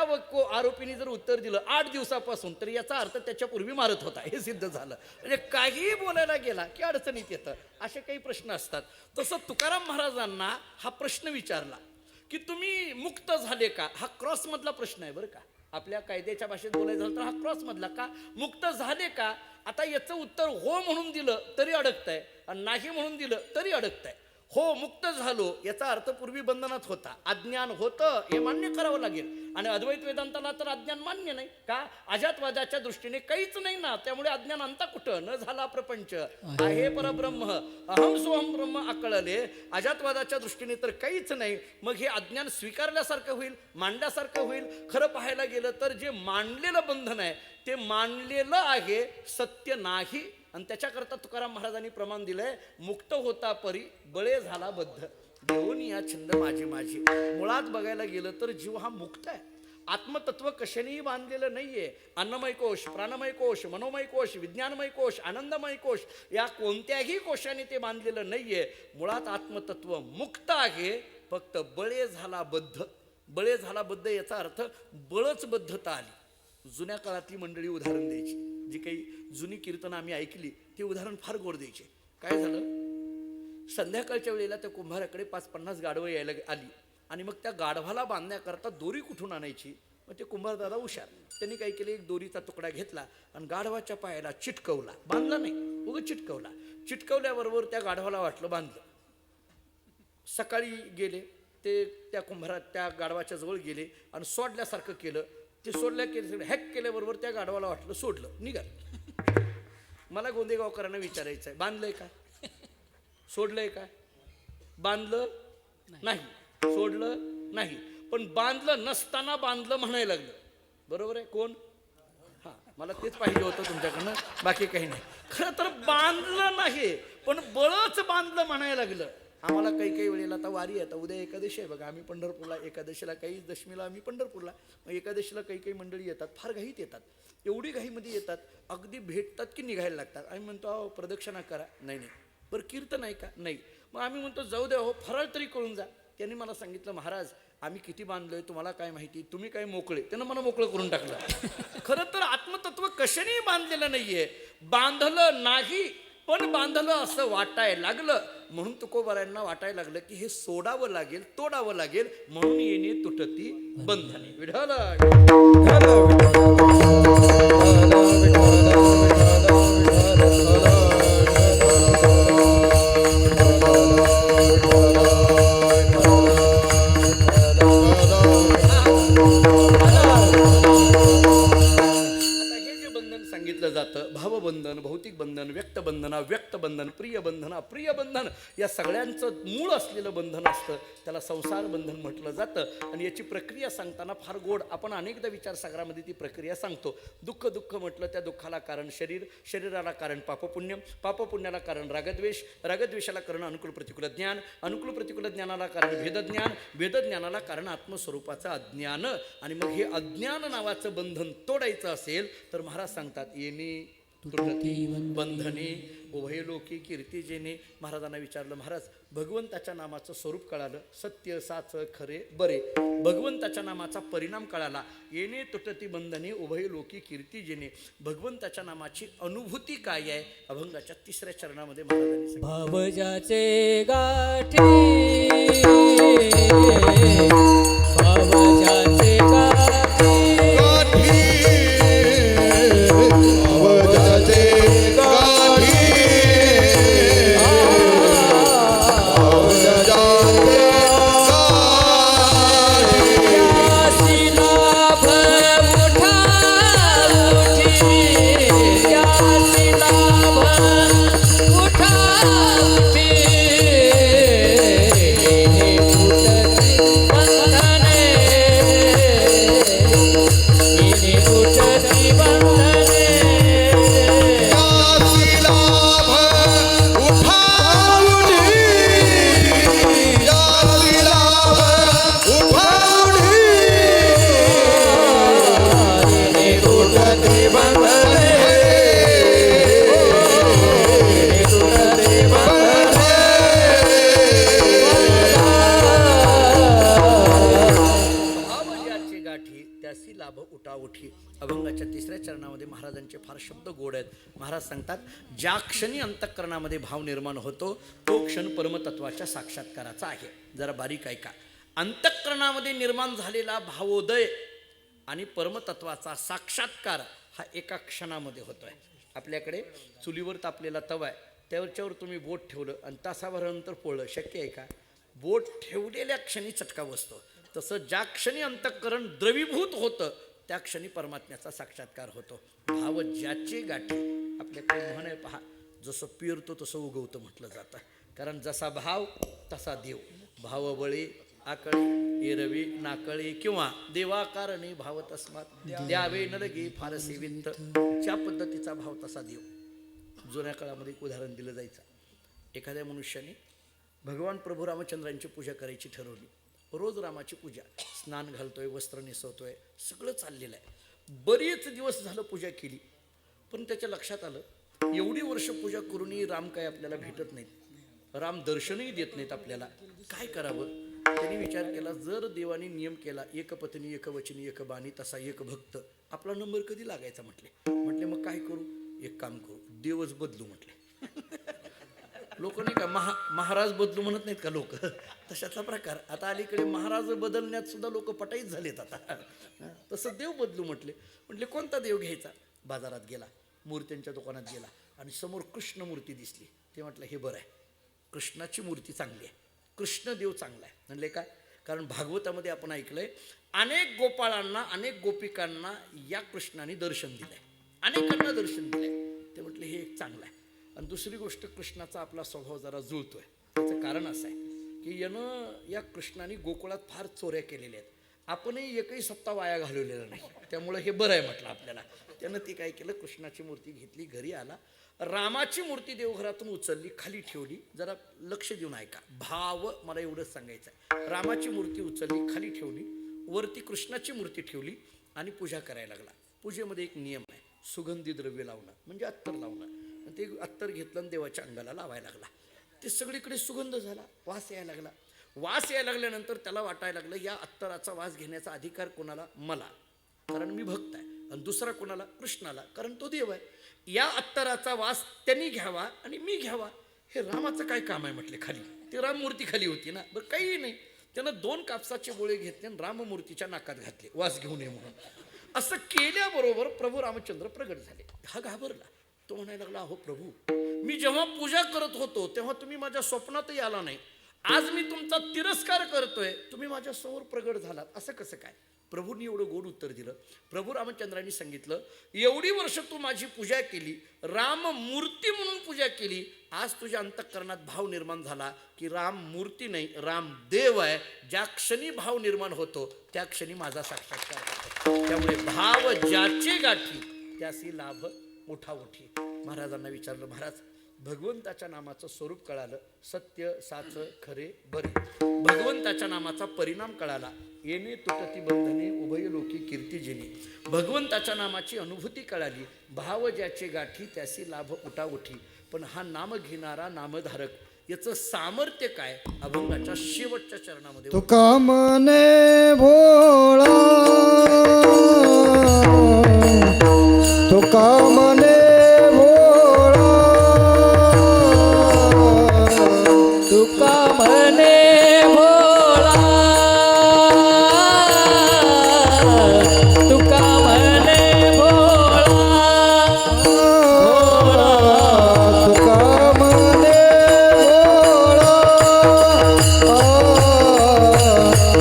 आरोपीने जर उत्तर दिलं 8 दिवसापासून, तर याचा अर्थ त्याच्यापूर्वी मारत होता हे सिद्ध झालं. म्हणजे काहीही बोलायला गेला की अडचणीत येतं. असे काही प्रश्न असतात. तसं तुकाराम महाराजांना हा प्रश्न विचारला की तुम्ही मुक्त झाले का? हा क्रॉस मधला प्रश्न आहे बरं का. आपल्या कायद्याच्या भाषेत बोलायचं झालं तर हा क्रॉस मधला का, मुक्त झाले का? आता याचं उत्तर हो म्हणून दिलं तरी अडकतंय आणि नाही म्हणून दिलं तरी अडकतंय. हो मुक्त झालो याचा अर्थ पूर्वी बंधनात होता, अज्ञान होतं हे मान्य करावं लागेल. आणि अद्वैत वेदांताला तर अज्ञान मान्य नाही का, अजातवादाच्या दृष्टीने काहीच नाही ना, त्यामुळे अज्ञान अंता कुठं, न झाला प्रपंच आहे परब्रह्म अहम सोहम ब्रह्म आकळले, अजातवादाच्या दृष्टीने तर काहीच नाही. मग हे अज्ञान स्वीकारल्यासारखं होईल, मांडल्यासारखं होईल. खरं पाहायला गेलं तर जे मांडलेलं बंधन आहे ते मांडलेलं आहे, सत्य नाही. आणि त्याच्याकरता तुकाराम महाराजांनी प्रमाण दिलंय, मुक्त होता परी बळे झाला बद्ध, देऊन या छंद माझी माझी. मुळात बघायला गेलं तर जीव हा मुक्त आहे, आत्मतत्व कशानेही बांधलेलं नाहीये. अन्नमय कोश, प्राणमय कोश, मनोमय कोश, विज्ञानमय कोश, आनंदमय कोश या कोणत्याही कोशाने ते बांधलेलं नाहीये. मुळात आत्मतत्व मुक्त आहे, फक्त बळे झाला बद्ध. बळे झाला बद्ध याचा अर्थ बळच बद्धता आली. जुन्या काळातली मंडळी उदाहरण द्यायची, जी काही जुनी कीर्तनं आम्ही ऐकली ते उदाहरण फार गोड द्यायचे. काय झालं, संध्याकाळच्या वेळेला त्या कुंभाराकडे 5-50 गाढवं यायला आली आणि मग त्या गाढवाला बांधण्याकरता दोरी कुठून आणायची. मग ते कुंभार दादा हुशार, त्यांनी काय केलं, एक दोरीचा तुकडा घेतला आणि गाढवाच्या पायाला चिटकवला. बांधला नाही, उगाच चिटकवला. चिटकवल्याबरोबर त्या गाढवाला वाटलं बांधलं. सकाळी गेले ते त्या कुंभारात त्या गाढवाच्या जवळ गेले आणि सोडल्यासारखं केलं. ते केलं हॅक केल्याबरोबर त्या गाढवाला वाटलं सोडलं, निघाल. मला गोंदेगावकरांना विचारायचं आहे, बांधलंय का, सोडलंय का? बांधलं नाही, सोडलं नाही. पण बांधलं नसताना बांधलं म्हणायला लागलं. बरोबर आहे कोण? हां, मला तेच पाहिजे होतं तुमच्याकडनं, बाकी काही नाही. खरं तर बांधलं नाही पण बळच बांधलं म्हणायला लागलं. आम्हाला काही वेळेला आता वारी आहे, आता उद्या एकादशी आहे बघा, आम्ही पंढरपूरला एकादशीला, काही दशमीला आम्ही पंढरपूरला, मग एकादशीला काही मंडळी येतात, फार घाईत येतात. एवढी घाईमध्ये येतात, अगदी भेटतात की निघायला लागतात. आम्ही म्हणतो अहो प्रदक्षिणा करा, नाही नाही. बरं कीर्तन आहे का, नाही. मग आम्ही म्हणतो जाऊ द्या हो, फराळ तरी करून जा. त्यांनी मला सांगितलं महाराज आम्ही किती बांधलोय तुम्हाला काय माहिती, तुम्ही काय मोकळे. त्यानं मला मोकळं करून टाकलं. खरं तर आत्मतत्व कशानेही बांधलेलं नाहीये, बांधलं नाही पण बांधलं असं वाटायला लागलं. म्हणून तुकोबारायांना वाटायला लागलं की हे सोडावं लागेल, तोडावं लागेल. म्हणून येणे तुटती बंधने. विठ्ठल सांगितलं जातं, भावबंधन, भौतिक बंधन, व्यक्तबंधन, अव्यक्त बंधन, प्रिय बंधन, अप्रिय बंधन या सगळ्यांचं मूळ असलेलं बंधन असतं, त्याला संसार बंधन म्हटलं जातं. आणि याची प्रक्रिया सांगताना फार गोड, आपण अनेकदा विचारसागरामध्ये ती प्रक्रिया सांगतो. दुःख दुःख म्हटलं, त्या दुःखाला कारण शरीर, शरीराला कारण पापपुण्य, पापपुण्याला कारण रागद्वेष, रागद्वेषाला कारण अनुकूल प्रतिकूल ज्ञान, अनुकूल प्रतिकूल ज्ञानाला कारण भेदज्ञान, भेदज्ञानाला कारण आत्मस्वरूपाचं अज्ञान. आणि मग हे अज्ञान नावाचं बंधन तोडायचं असेल तर महाराज सांगतात येणे तुटती बंधने उभय लोकी कीर्ती जेणे. महाराजांना विचारलं, महाराज भगवंताच्या नामाचं स्वरूप कळालं, सत्य साच खरे बरे, भगवंताच्या नामाचा परिणाम कळाला. येणे तुटती बंधने उभय लोकी कीर्ती जेणे. भगवंताच्या नामाची अनुभूती काय आहे, अभंगाच्या 3ऱ्या चरणामध्ये महाराजांनी सांगितलं. भावजाचे गाठी, भावजाचे गाठी, अभंगाच्या 3ऱ्या चरणामध्ये महाराजांचे फार शब्द गोड आहेत. महाराज सांगतात, ज्या क्षणी अंतःकरणामध्ये भाव निर्माण होतो तो क्षण परमतत्वाच्या साक्षात्काराचा आहे. जरा बारीक ऐका. अंतःकरणामध्ये निर्माण झालेला भावोदय आणि परमतत्वाचा साक्षात्कार हा एका क्षणामध्ये होतोय. आपल्याकडे चुलीवर तापलेला तवा आहे, त्याच्यावर तुम्ही बोट ठेवलं आणि तासाभरानंतर पोळलं, शक्य आहे का? बोट ठेवलेल्या क्षणी चटका बसतो. तसं ज्या क्षणी अंतःकरण द्रवीभूत होतं त्या क्षणी परमात्म्याचा साक्षात्कार होतो. भाव ज्याचे गाठी, आपल्याकडे म्हण आहे पहा, जसं पेरतो तसं उगवतं म्हटलं जातं. कारण जसा भाव तसा देव. भाव बळी आकळे एरवी नाकळे किंवा देवाकारणे भाव तस्मात द्यावे न लगे फारसे विंत. ज्या पद्धतीचा भाव तसा देव. जुन्या काळामध्ये एक उदाहरण दिलं जायचं. एखाद्या मनुष्याने भगवान प्रभू रामचंद्रांची पूजा करायची ठरवली. रोज रामाची पूजा, स्नान घालतोय, वस्त्र नेसवतोय, सगळं चाललेलं आहे. बरेच दिवस झालं पूजा केली, पण त्याच्या लक्षात आलं एवढी वर्ष पूजा करूनही राम काय आपल्याला भेटत नाहीत, राम दर्शनही देत नाहीत आपल्याला. काय करावं? त्यांनी विचार केला, जर देवाने नियम केला एक पत्नी एक वचनी एक बाणी तसा एक भक्त, आपला नंबर कधी लागायचा? म्हटले मग काय करू? एक काम करू, देवच बदलू म्हटले. लोक नाही का महाराज बदलू म्हणत नाहीत का लोक, तशातला प्रकार. आता अलीकडे महाराज बदलण्यात सुद्धा लोक पटाईत झालेत आता. तसं देव बदलू म्हटले कोणता देव घ्यायचा? बाजारात गेला, मूर्त्यांच्या दुकानात गेला आणि समोर कृष्ण मूर्ती दिसली. ते म्हटलं हे बरं आहे, कृष्णाची मूर्ती चांगली आहे, कृष्ण देव चांगला आहे. म्हणले काय? कारण भागवतामध्ये आपण ऐकलंय अनेक गोपाळांना अनेक गोपिकांना या कृष्णाने दर्शन दिलंय, अनेकांना दर्शन दिलंय. ते म्हटले हे एक चांगलं आहे. आणि दुसरी गोष्ट, कृष्णाचा आपला स्वभाव जरा जुळतोय. त्याचं कारण असं आहे की या कृष्णाने गोकुळात फार चोऱ्या केलेल्या आहेत, आपणही एकही सप्ताह वाया घालवलेला नाही, त्यामुळं हे बरं आहे म्हटलं आपल्याला. त्यानं ती काय केलं, कृष्णाची मूर्ती घेतली, घरी आला, रामाची मूर्ती देवघरातून उचलली, खाली ठेवली. जरा लक्ष देऊन ऐका, भाव मला एवढंच सांगायचं आहे. रामाची मूर्ती उचलली, खाली ठेवली, वरती कृष्णाची मूर्ती ठेवली आणि पूजा करायला लागला. पूजेमध्ये एक नियम आहे, सुगंधी द्रव्य लावणं म्हणजे अत्तर लावणं. ते अत्तर घेतलं आणि देवाच्या अंगाला लावायला लागला. ते सगळीकडे सुगंध झाला, वास यायला लागला. वास यायला लागल्यानंतर त्याला वाटायला लागलं या अत्तराचा वास घेण्याचा अधिकार कोणाला? मला, कारण मी भक्त आहे. आणि दुसरा कोणाला? कृष्णाला, कारण तो देव आहे. या अत्तराचा वास त्यांनी घ्यावा आणि मी घ्यावा, हे रामाचं काय काम आहे म्हटले. खाली ते राममूर्ती खाली होती ना, बरं काही नाही. त्यानं 2 कापसाचे गोळे घेतले आणि राममूर्तीच्या नाकात घातले, वास घेऊ नये म्हणून. असं केल्याबरोबर प्रभू रामचंद्र प्रगट झाले. हा घाबरला. तो म्हणायला लागला, अहो प्रभू, मी जेव्हा पूजा करत होतो तेव्हा तुम्ही माझ्या स्वप्नातही आला नाही, आज मी तुमचा तिरस्कार करतोय, तुम्ही माझ्या समोर प्रगट झालात, असं कसं काय? प्रभूंनी एवढं गोड उत्तर दिलं. प्रभू रामचंद्रांनी सांगितलं, एवढी वर्ष तू माझी पूजा केली, राम मूर्ती म्हणून पूजा केली, आज तुझ्या अंतःकरणात भाव निर्माण झाला की राम मूर्ती नाही, राम देव आहे. ज्या क्षणी भाव निर्माण होतो त्या क्षणी माझा साक्षात्कार होतो. त्यामुळे भाव ज्याचे गाठी त्यासी लाभ मोठा उठी. महाराजांना विचारलं, महाराज भगवंताच्या नामाचं स्वरूप कळालं, सत्य साच खरे बरे. भगवंताच्या नामाचा परिणाम कळाला, येणे तुटती बंधने उभय लोकी कीर्ती जिनी. भगवंताच्या नामाची अनुभूती कळाली, भाव ज्याचे गाठी त्यासी लाभ उठा उठी. पण हा नाम घेणारा नामधारक याचं सामर्थ्य काय? अभंगाच्या शेवटच्या चरणामध्ये तुका मने भोळा, तुका मने भोळा, तुका म्हणे भोळा, तुका म्हणे भोळा, तुका मने भोळा,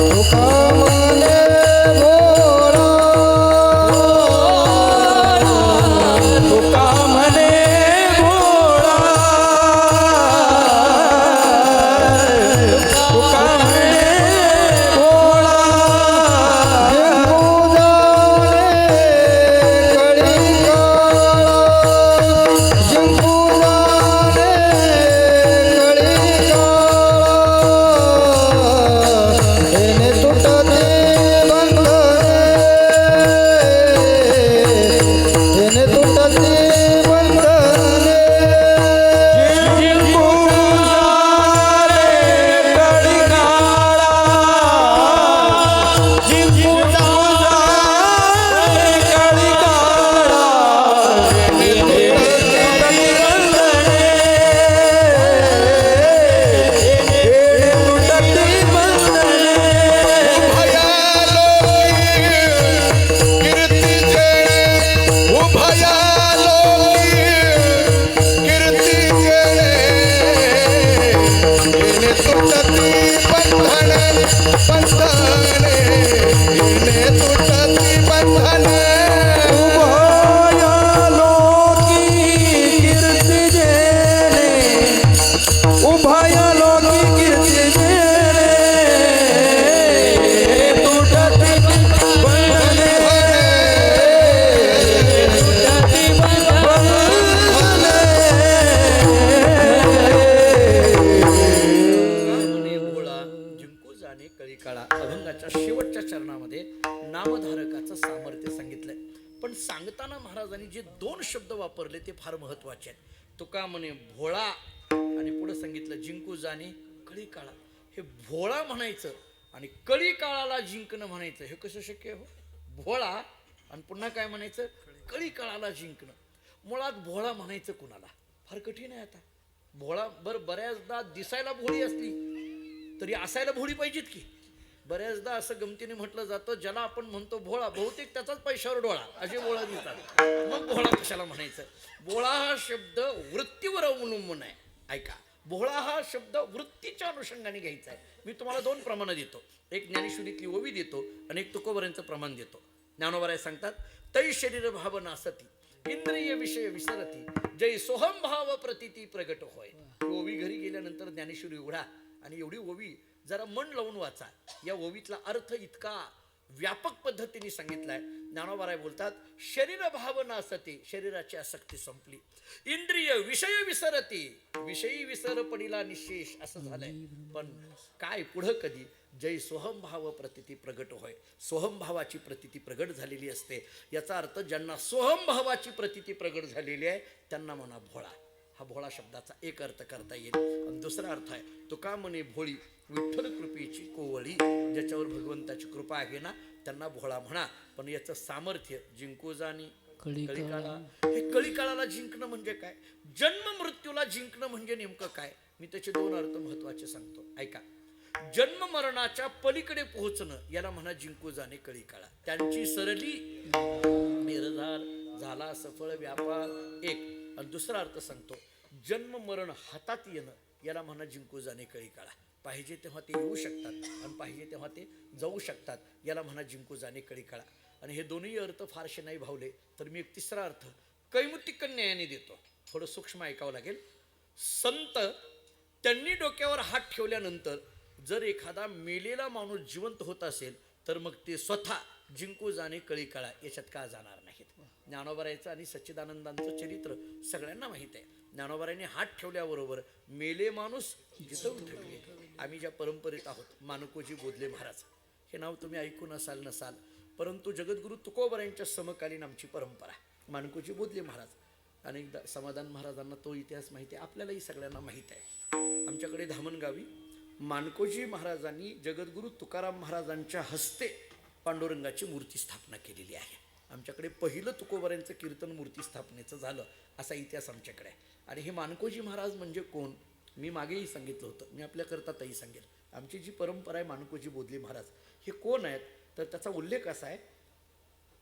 तुका मने भोळा. पण सांगताना महाराजांनी जे 2 शब्द वापरले ते फार महत्वाचे आहेत. तुका म्हणे भोळा आणि पुढे सांगितलं जिंकू जाणे कळी काळा. हे भोळा म्हणायचं आणि कळी काळाला जिंकणं म्हणायचं हे कसं शक्य हो? भोळा आणि पुन्हा काय म्हणायचं कळी काळाला जिंकणं. मुळात भोळा म्हणायचं कुणाला फार कठीण आहे. आता भोळा बऱ्याचदा दिसायला भोळी असली तरी असायला भोळी पाहिजेत की. बऱ्याचदा असं गमतीने म्हटलं जातं ज्याला आपण म्हणतो भोळा बहुतेक त्याचाच पैशावर डोळा असे भोळा दिसतात. मग भोळा कशाला म्हणायचं? भोळा हा शब्द वृत्तीवर अवलंबून आहे. ऐका, भोळा हा शब्द वृत्तीच्या अनुषंगाने घ्यायचा आहे. मी तुम्हाला 2 प्रमाणं देतो. एक ज्ञानेश्वरीतली ओवी देतो आणि एक तुकोबऱ्यांचं प्रमाण देतो. ज्ञानोबराय सांगतात तै शरीर भाव नासती इंद्रिय विषय विसरती जय सोहम भाव प्रतिती प्रगट होय. ओवी घरी गेल्यानंतर ज्ञानेश्वरी उघडा आणि एवढी ओवी जरा मन लावून वाचा. या ओवीतला अर्थ इतका व्यापक पद्धतीने सांगितलाय. ज्ञानोबाराय बोलतात शरीर भाव नासती शरीराची आसक्ती संपली. इंद्रिय विषय विसरती विषयी विसर पडिला निशेष असं झालंय. पण काय पुढं कधी जय सोहम भाव प्रतिती प्रगट होय. सोहम भावाची प्रतिती प्रगट झालेली असते. याचा अर्थ ज्यांना सोहम भावाची प्रतिती प्रगट झालेली आहे त्यांना म्हणा भोळा. हा भोळा शब्दाचा एक अर्थ करता येईल. आणि दुसरा अर्थ आहे तुका म्हणे भोळी विठ्ठल कृपेची कोवळी. ज्याच्यावर भगवंताची कृपा आहे ना त्यांना भोळा म्हणा. पण याचं सामर्थ्य जिंकू जाणे कळीकाळा. हे कळीकाळाला जिंकणं म्हणजे काय? जन्म मृत्यूला जिंकणं म्हणजे नेमकं काय? मी त्याचे 2 अर्थ महत्वाचे सांगतो. ऐका, जन्म मरणाच्या पलीकडे पोहोचणं याला म्हणा जिंकू जाणे कळीकाळा. त्यांची सरली निर्धार झाला सफळ व्यापार एक. आणि दुसरा अर्थ सांगतो जन्म मरण हातात येणं याला म्हणा जिंकू जाणे कळीकाळा. पाहिजे तेव्हा ते येऊ शकतात आणि पाहिजे तेव्हा ते जाऊ शकतात याला म्हणा जिंकू जाणे कळीकाळा. आणि हे दोन्ही अर्थ फारसे नाही भावले तर मी एक तिसरा अर्थ कैमुतिक न्यायाने देतो. थोडं सूक्ष्म ऐकावं लागेल. संत त्यांनी डोक्यावर हात ठेवल्यानंतर जर एखादा मेलेला माणूस जिवंत होत असेल तर मग ते स्वतः जिंकू जाणे कळीकाळा याच्यात का जाणार नाहीत? ज्ञानोबारायचं आणि सच्चिदानंदांचं चरित्र सगळ्यांना माहीत आहे. ज्ञानोबारायांनी हात ठेवल्याबरोबर मेले माणूस जिथं उठले. आम्ही ज्या परंपरेत आहोत माणकोजी बोधले महाराज हे नाव तुम्ही ऐकून असाल नसाल परंतु जगद्गुरु तुकोबरायांच्या समकालीन आमची परंपरा माणकोजी बोधले महाराज. अनेकदा समाधान महाराजांना तो इतिहास माहिती आहे. आपल्यालाही सगळ्यांना माहीत आहे. आमच्याकडे धामणगावी माणकोजी महाराजांनी जगद्गुरु तुकाराम महाराजांच्या हस्ते पांडुरंगाची मूर्ती स्थापना केलेली आहे. आमच्याकडे पहिलं तुकोबऱ्यांचं कीर्तन मूर्ती स्थापनेचं झालं असा इतिहास आमच्याकडे आहे. आणि हे माणकोजी महाराज म्हणजे कोण मी मागेही सांगितलं होतं. मी आपल्याकरता ताई सांगेल. आमची जी परंपरा आहे माणकोजी बोधले महाराज हे कोण आहेत तर त्याचा उल्लेख असा आहे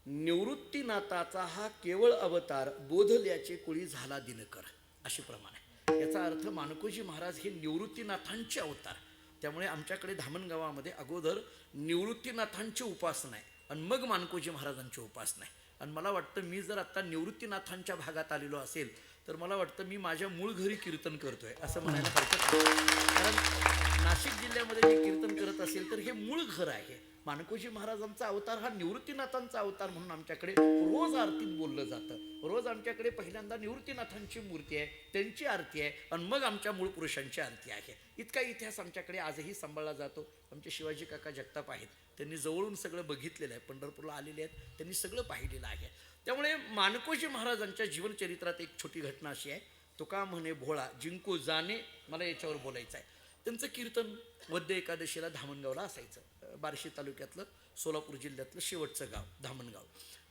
निवृत्तीनाथाचा हा केवळ अवतार बोधल्याचे कुळी झाला दिनकर अशी प्रमाण आहे. याचा अर्थ माणकोजी महाराज हे निवृत्तीनाथांचे अवतार. त्यामुळे आमच्याकडे धामणगावामध्ये अगोदर निवृत्तीनाथांची उपासना आहे आणि मग माणकोजी महाराजांची उपासना आहे. आणि मला वाटतं मी जर आत्ता निवृत्तीनाथांच्या भागात आलेलो असेल तर मला वाटतं मी माझ्या मूळ घरी कीर्तन करतोय असं म्हणायला हरकत नाही. कारण नाशिक जिल्ह्यामध्ये जे कीर्तन करत असेल तर हे मूळ घर आहे. माणकोजी महाराजांचा अवतार हा निवृत्तीनाथांचा अवतार म्हणून आमच्याकडे रोज आरतीत बोललं जातं. रोज आमच्याकडे पहिल्यांदा निवृत्तीनाथांची मूर्ती आहे त्यांची आरती आहे आणि मग आमच्या मूळ पुरुषांची आरती आहे. इतका इतिहास आमच्याकडे आजही सांभाळला जातो. आमचे शिवाजी काका जगताप आहेत त्यांनी जवळून सगळं बघितलेलं आहे. पंढरपूरला आलेले आहेत त्यांनी सगळं पाहिलेलं आहे. त्यामुळे माणकोजी महाराजांच्या जीवनचरित्रात एक छोटी घटना अशी आहे. तुका म्हणे भोळा जिंकू जाणे मला याच्यावर बोलायचं आहे. त्यांचं कीर्तन वद्य एकादशीला धामणगावला असायचं. बार्शी तालुक्यातलं सोलापूर जिल्ह्यातलं शेवटचं गाव धामणगाव.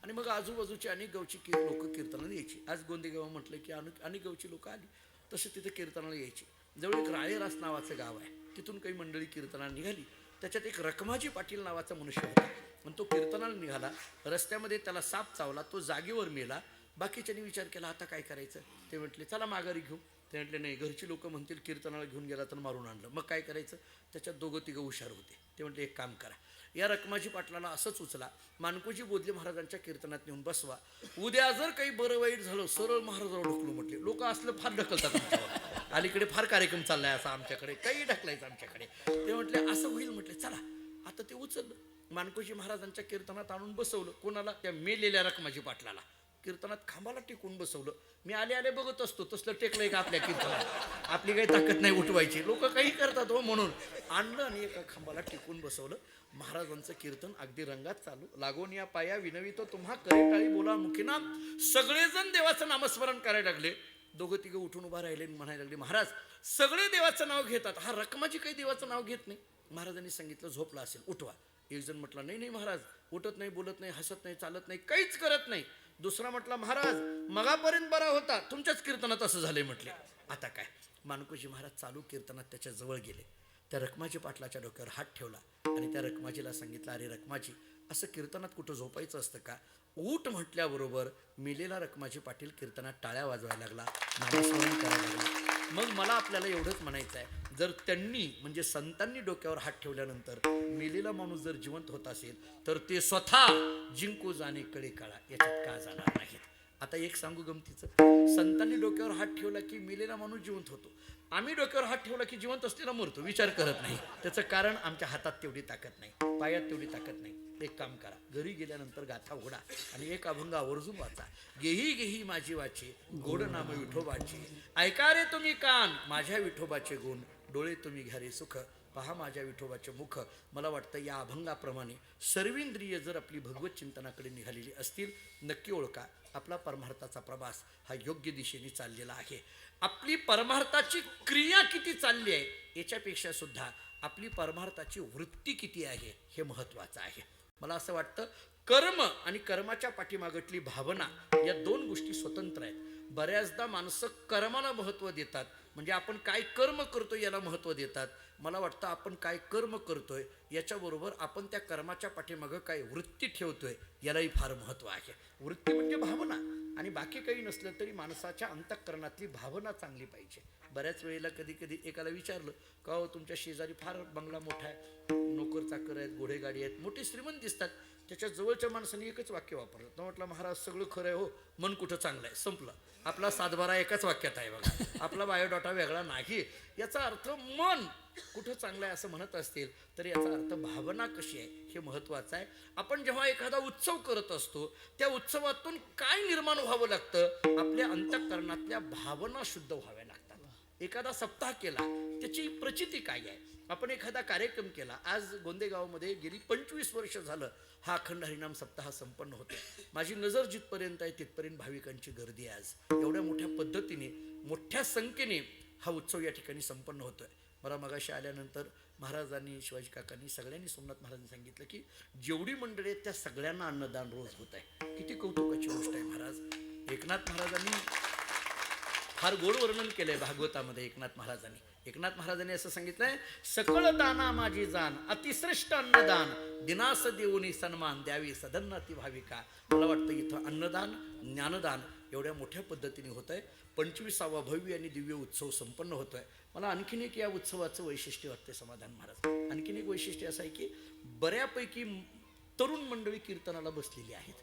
आणि मग आजूबाजूची अनेक गावची लोक कीर्तनाला यायची. आज गोंदेगाव म्हटलं की अनेक गावची लोक आली तसे तिथे कीर्तनाला यायची. जवळ एक राळेरास नावाचं गाव आहे. तिथून काही मंडळी कीर्तनाला निघाली. त्याच्यात एक रखमाजी पाटील नावाचा मनुष्य होता आणि तो कीर्तनाला निघाला. रस्त्यामध्ये त्याला साप चावला. तो जागेवर मेला. बाकीच्यांनी विचार केला आता काय करायचं. ते म्हटले चला माघारी घेऊ. ते म्हटले नाही घरची लोक म्हणतील कीर्तनाला घेऊन गेला तर मारून आणलं. मग काय करायचं. त्याच्यात 2-3 हुशार होते. ते म्हटले एक काम करा या रखमाजी पाटलाला असंच उचला माणकोजी बोधले महाराजांच्या कीर्तनात नेऊन बसवा. उद्या जर काही बरं वाईट झालं सरळ महाराजावर ढकलू म्हटले. लोक असलं फार ढकलतात आमच्यावर. अलीकडे फार कार्यक्रम चाललाय असा आमच्याकडे काही ढकलायचं आमच्याकडे. ते म्हटले असं होईल म्हटले चला. आता ते उचललं माणकोजी महाराजांच्या कीर्तनात आणून बसवलं. कोणाला त्या मेलेल्या रखमाजी पाटलाला. कीर्तनात खांबाला टेकून बसवलं. मी आले आले बघत असतो तसलं टेकलंय का आपल्या कीर्तनात. आपली काही ताकद नाही उठवायची, लोक काही करतात हो, म्हणून आणलं आणि एका खांबाला टेकून बसवलं. महाराजांचं कीर्तन अगदी रंगात चालू. लागून या पाया विनवितो तुम्हा करे टाळी बोला मुखीना. सगळेजण देवाचं नामस्मरण करायला लागले. दोघं तिघं उठून उभा राहिले आणि म्हणायला लागले, महाराज सगळे देवाचं नाव घेतात, हा रखमाजी काही देवाचं नाव घेत नाही. महाराजांनी सांगितलं झोपला असेल, उठवा. एक जण म्हटला, नाही नाही महाराज, उठत नाही, बोलत नाही, हसत नाही, चालत नाही, काहीच करत नाही. दुसरा म्हटला, महाराज मगापर्यंत बरा होता, तुमच्याच कीर्तनात असं झालंय म्हटले. आता काय, मानकोजी महाराज चालू कीर्तनात त्याच्या जवळ गेले. त्या रखमाजी पाटलाच्या डोक्यावर हात ठेवला आणि त्या रखमाजीला सांगितलं, अरे रखमाजी, असं कीर्तनात कुठं झोपायचं असतं का? ऊट म्हटल्याबरोबर मेलेला रखमाजी पाटील कीर्तनात टाळ्या वाजवायला लागला, नामस्मरण करायला लागला. मग मला आपल्याला एवढंच म्हणायचं आहे, जर त्यांनी म्हणजे संतांनी डोक्यावर हात ठेवल्यानंतर मेलेला माणूस जर जिवंत होत असेल तर ते स्वतः जिंकू जाणे कळे काळा, याच्यात का जाणार नाहीत? आता एक सांगू गमतीचं, संतांनी डोक्यावर हात ठेवला की मेलेला माणूस जिवंत होतो. आम्ही डोक्यावर हात ठेवला की जिवंत असलेला मरतो, विचार करत नाही. त्याचं कारण आमच्या हातात तेवढी ताकद नाही, पायात तेवढी ताकद नाही. एक काम करा, घरी गेल्यानंतर गाथा उघडा आणि एक अभंग आवर्जून वाचा. गेही गेही माझी वाचे, गोड नाम विठोबाचे. ऐका रे तुम्ही कान, माझ्या विठोबाचे गुण. डोळे तुम्ही घ्या रे सुख, पहा माझ्या विठोबाचे मुख. मला वाटतं या अभंगाप्रमाणे सर्वेंद्रिय जर आपली भगवत चिंतनाकडे निघालेली असतील, नक्की ओळखा आपला परमार्थाचा प्रवास हा योग्य दिशेने चाललेला आहे. आपली परमार्थाची क्रिया किती चालली आहे याच्यापेक्षा सुद्धा आपली परमार्थाची वृत्ती किती आहे हे महत्त्वाचं आहे. मला असं वाटतं कर्म आणि कर्माच्या पाठीमागटली भावना या दोन गोष्टी स्वतंत्र आहेत. बऱ्याचदा माणसं कर्माला महत्त्व देतात, म्हणजे आपण काय कर्म करतोय याला महत्त्व देतात. मला वाटतं आपण काय कर्म करतोय याच्याबरोबर आपण त्या कर्माच्या पाठीमागं काय वृत्ती ठेवतोय यालाही फार महत्त्व आहे. वृत्ती म्हणजे भावना, आणि बाकी काही नसलं तरी माणसाच्या अंतःकरणातली भावना चांगली पाहिजे. बऱ्याच वेळेला कधी कधी एकाला विचारलं का हो तुमच्या शेजारी फार बंगला मोठा आहे, नोकर चाकर आहेत, घोडेगाडी आहेत, मोठे श्रीमंत दिसतात. त्याच्या जवळच्या माणसाने एकच वाक्य वापरलं. तो म्हटलं, महाराज सगळं खरं आहे हो, मन कुठं चांगलं आहे. संपलं. आपला सातबारा एकाच वाक्यात आहे बघा, आपला बायोडाटा वेगळा नाही. याचा अर्थ मन कुठं चांगलं आहे असं म्हणत असतील तर याचा अर्थ भावना कशी आहे हे महत्त्वाचं आहे. आपण जेव्हा एखादा उत्सव करत असतो त्या उत्सवातून काय निर्माण व्हावं लागतं, आपल्या अंतःकरणातल्या भावना शुद्ध व्हाव्या लागतात. एखादा सप्ताह केला त्याची प्रचिती काय आहे, आपण एखादा कार्यक्रम केला. आज गोंदेगावमध्ये गेली 25 वर्ष झालं हा अखंड हरिनाम सप्ताह संपन्न होतो. माझी नजर जिथपर्यंत आहे तिथपर्यंत भाविकांची गर्दी आहे. आज एवढ्या मोठ्या पद्धतीने मोठ्या संख्येने हा उत्सव या ठिकाणी संपन्न होतोय. मला मगाशी आल्यानंतर महाराजांनी, शिवाजी काकांनी, सगळ्यांनी, सोमनाथ महाराजांनी सांगितलं की जेवढी मंडळी आहेत त्या सगळ्यांना अन्नदान रोज होत आहे. किती कौतुकाची गोष्ट आहे महाराज. एकनाथ महाराजांनी फार गोड वर्णन केलंय भागवतामध्ये. एकनाथ महाराजांनी असं सांगितलंय, सकळ दाना माझी जाण, अतिश्रेष्ठ अन्नदान, दिनास देऊनी सन्मान द्यावी सदन्नती भाविका. मला वाटतं इथं अन्नदान, ज्ञानदान एवढ्या मोठ्या पद्धतीने होत आहे. 25वा भव्य आणि दिव्य उत्सव संपन्न होतोय. मला आणखीन एक या उत्सवाचं वैशिष्ट्य वाटते समाधान महाराज. आणखीन एक वैशिष्ट्य असं आहे की बऱ्यापैकी तरुण मंडळी कीर्तनाला बसलेली आहेत.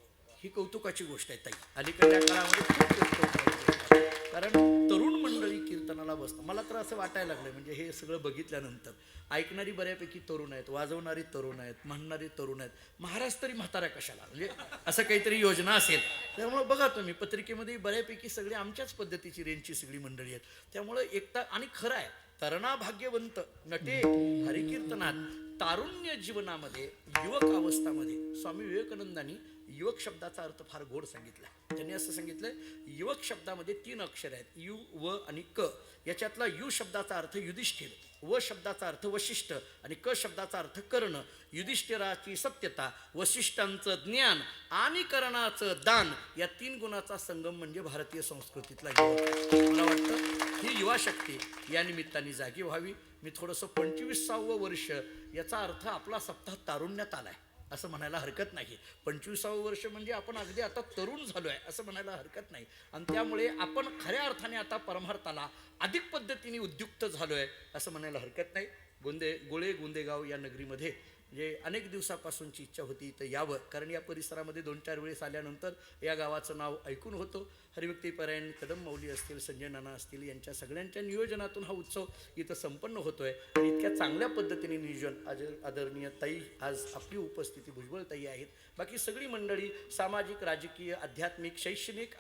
ही कौतुकाची गोष्ट आहे ताई. अलीकडच्या काळामध्ये खूप कौतुकाची गोष्ट आहे. कारण तरुण मंडळी कीर्तनाला बसतात. मला तर असं वाटायला लागलं, म्हणजे हे सगळं बघितल्यानंतर ऐकणारी बऱ्यापैकी तरुण आहेत, वाजवणारी तरुण आहेत, म्हणणारी तरुण आहेत. महाराज तरी म्हातारा कशाला, म्हणजे असं काहीतरी योजना असेल. त्यामुळं बघा तुम्ही पत्रिकेमध्ये बऱ्यापैकी सगळी आमच्याच पद्धतीची रेंजची सगळी मंडळी आहेत. त्यामुळं एकता. आणि खरं आहे, तरणा भाग्यवंत नटे हरिकीर्तनात तारुण्य जीवनामध्ये, युवक अवस्थामध्ये स्वामी विवेकानंदांनी युवक शब्दाचा अर्थ फार गोड सांगितला. त्यांनी असं सांगितलं, युवक शब्दामध्ये 3 अक्षर आहेत, यु, व आणि क. याच्यातला यु शब्दाचा अर्थ युधिष्ठिर, व शब्दाचा अर्थ वशिष्ठ आणि क शब्दाचा अर्थ कर्ण. युधिष्ठिराची सत्यता, वशिष्ठांचं ज्ञान आणि कर्णाचं दान या 3 गुणाचा संगम म्हणजे भारतीय संस्कृतीतला युवक. मला वाटतं ही युवा शक्ती या निमित्ताने जागी व्हावी. मी थोडंसं 25वा वर्ष याचा अर्थ आपला सप्ताह तारुण्यात आलाय असं म्हणायला हरकत नाही. 25वा वर्ष म्हणजे आपण अगदी आता तरुण झालो आहे असं म्हणायला हरकत नाही. आणि त्यामुळे आपण खऱ्या अर्थाने आता परमार्थाला अधिक पद्धतीने उद्युक्त झालो आहे असं म्हणायला हरकत नाही. गोंदेगाव या नगरीमध्ये म्हणजे अनेक दिवसापासूनची इच्छा होती इथं यावं, कारण या परिसरामध्ये 2-4 वेळेस आल्यानंतर या गावाचं नाव ऐकून होतो. हरिभक्तीपरायण कदम मौली असतील, संजय नाना असतील, यांच्या सगळ्यांच्या नियोजनातून हा उत्सव इथं संपन्न होतोय. आणि इतक्या चांगल्या पद्धतीने नियोजन आदरणीय ताई, आज आपली उपस्थिती भुजबळ ताई आहेत, बाकी सगळी मंडळी, सामाजिक, राजकीय, आध्यात्मिक, शैक्षणिक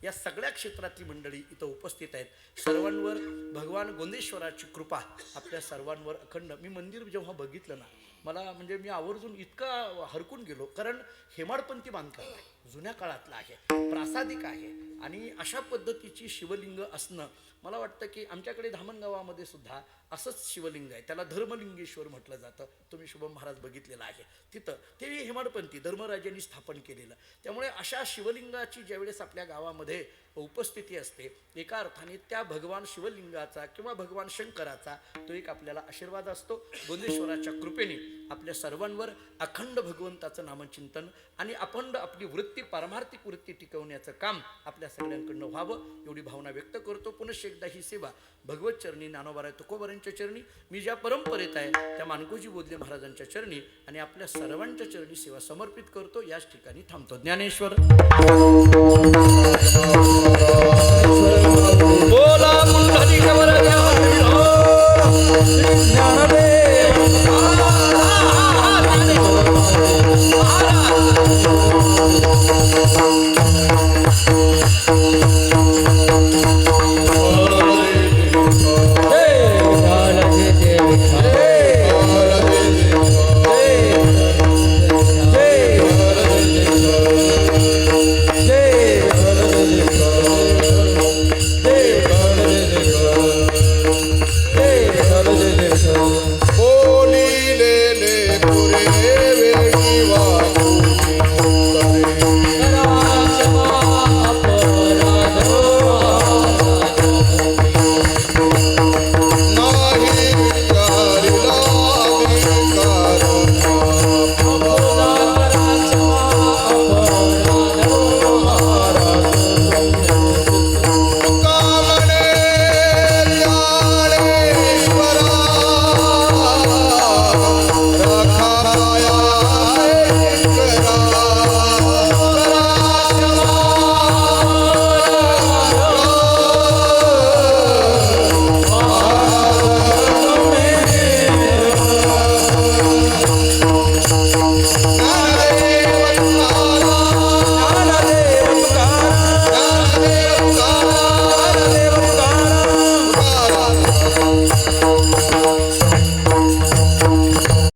या सगळ्या क्षेत्रातली मंडळी इथं उपस्थित आहेत. सर्वांवर भगवान गोंदेश्वराची कृपा आपल्या सर्वांवर अखंड. मी मंदिर जेव्हा बघितलं ना, मला म्हणजे मी आवर्जून इतका हरकून गेलो, कारण हेमाडपंथी बांधकाम आहे, जुन्या काळातलं आहे, प्रासादिक आहे. आणि अशा पद्धतीची शिवलिंग असणं, मला वाटतं की आमच्याकडे धामणगावामध्ये सुद्धा असंच शिवलिंग आहे, त्याला धर्मलिंगेश्वर म्हटलं जातं. तुम्ही शुभम महाराज बघितलेला आहे तिथं, ते हेमाडपंथी धर्मराजांनी स्थापन केलेलं. त्यामुळे अशा शिवलिंगाची ज्यावेळेस आपल्या गावामध्ये उपस्थिती असते, एका अर्थाने त्या भगवान शिवलिंगाचा किंवा भगवान शंकराचा तो एक आपल्याला आशीर्वाद असतो. गोंदेश्वराच्या कृपेने आपल्या सर्वांवर अखंड भगवंताचं नामचिंतन आणि अखंड आपली वृत्ती, पारमार्थिक वृत्ती टिकवण्याचं काम आपल्या सगळ्यांकडनं व्हावं, एवढी भावना व्यक्त करतो. पुनश्च एकदा ही सेवा भगवत चरणी, ज्ञानोबाराय तुकोबारायांच्या चरणी, मी ज्या परंपरेत आहे त्या मानकोजी बोधले महाराजांच्या चरणी आणि आपल्या सर्वांच्या चरणी सेवा समर्पित करतो. याच ठिकाणी थांबतो. ज्ञानेश्वर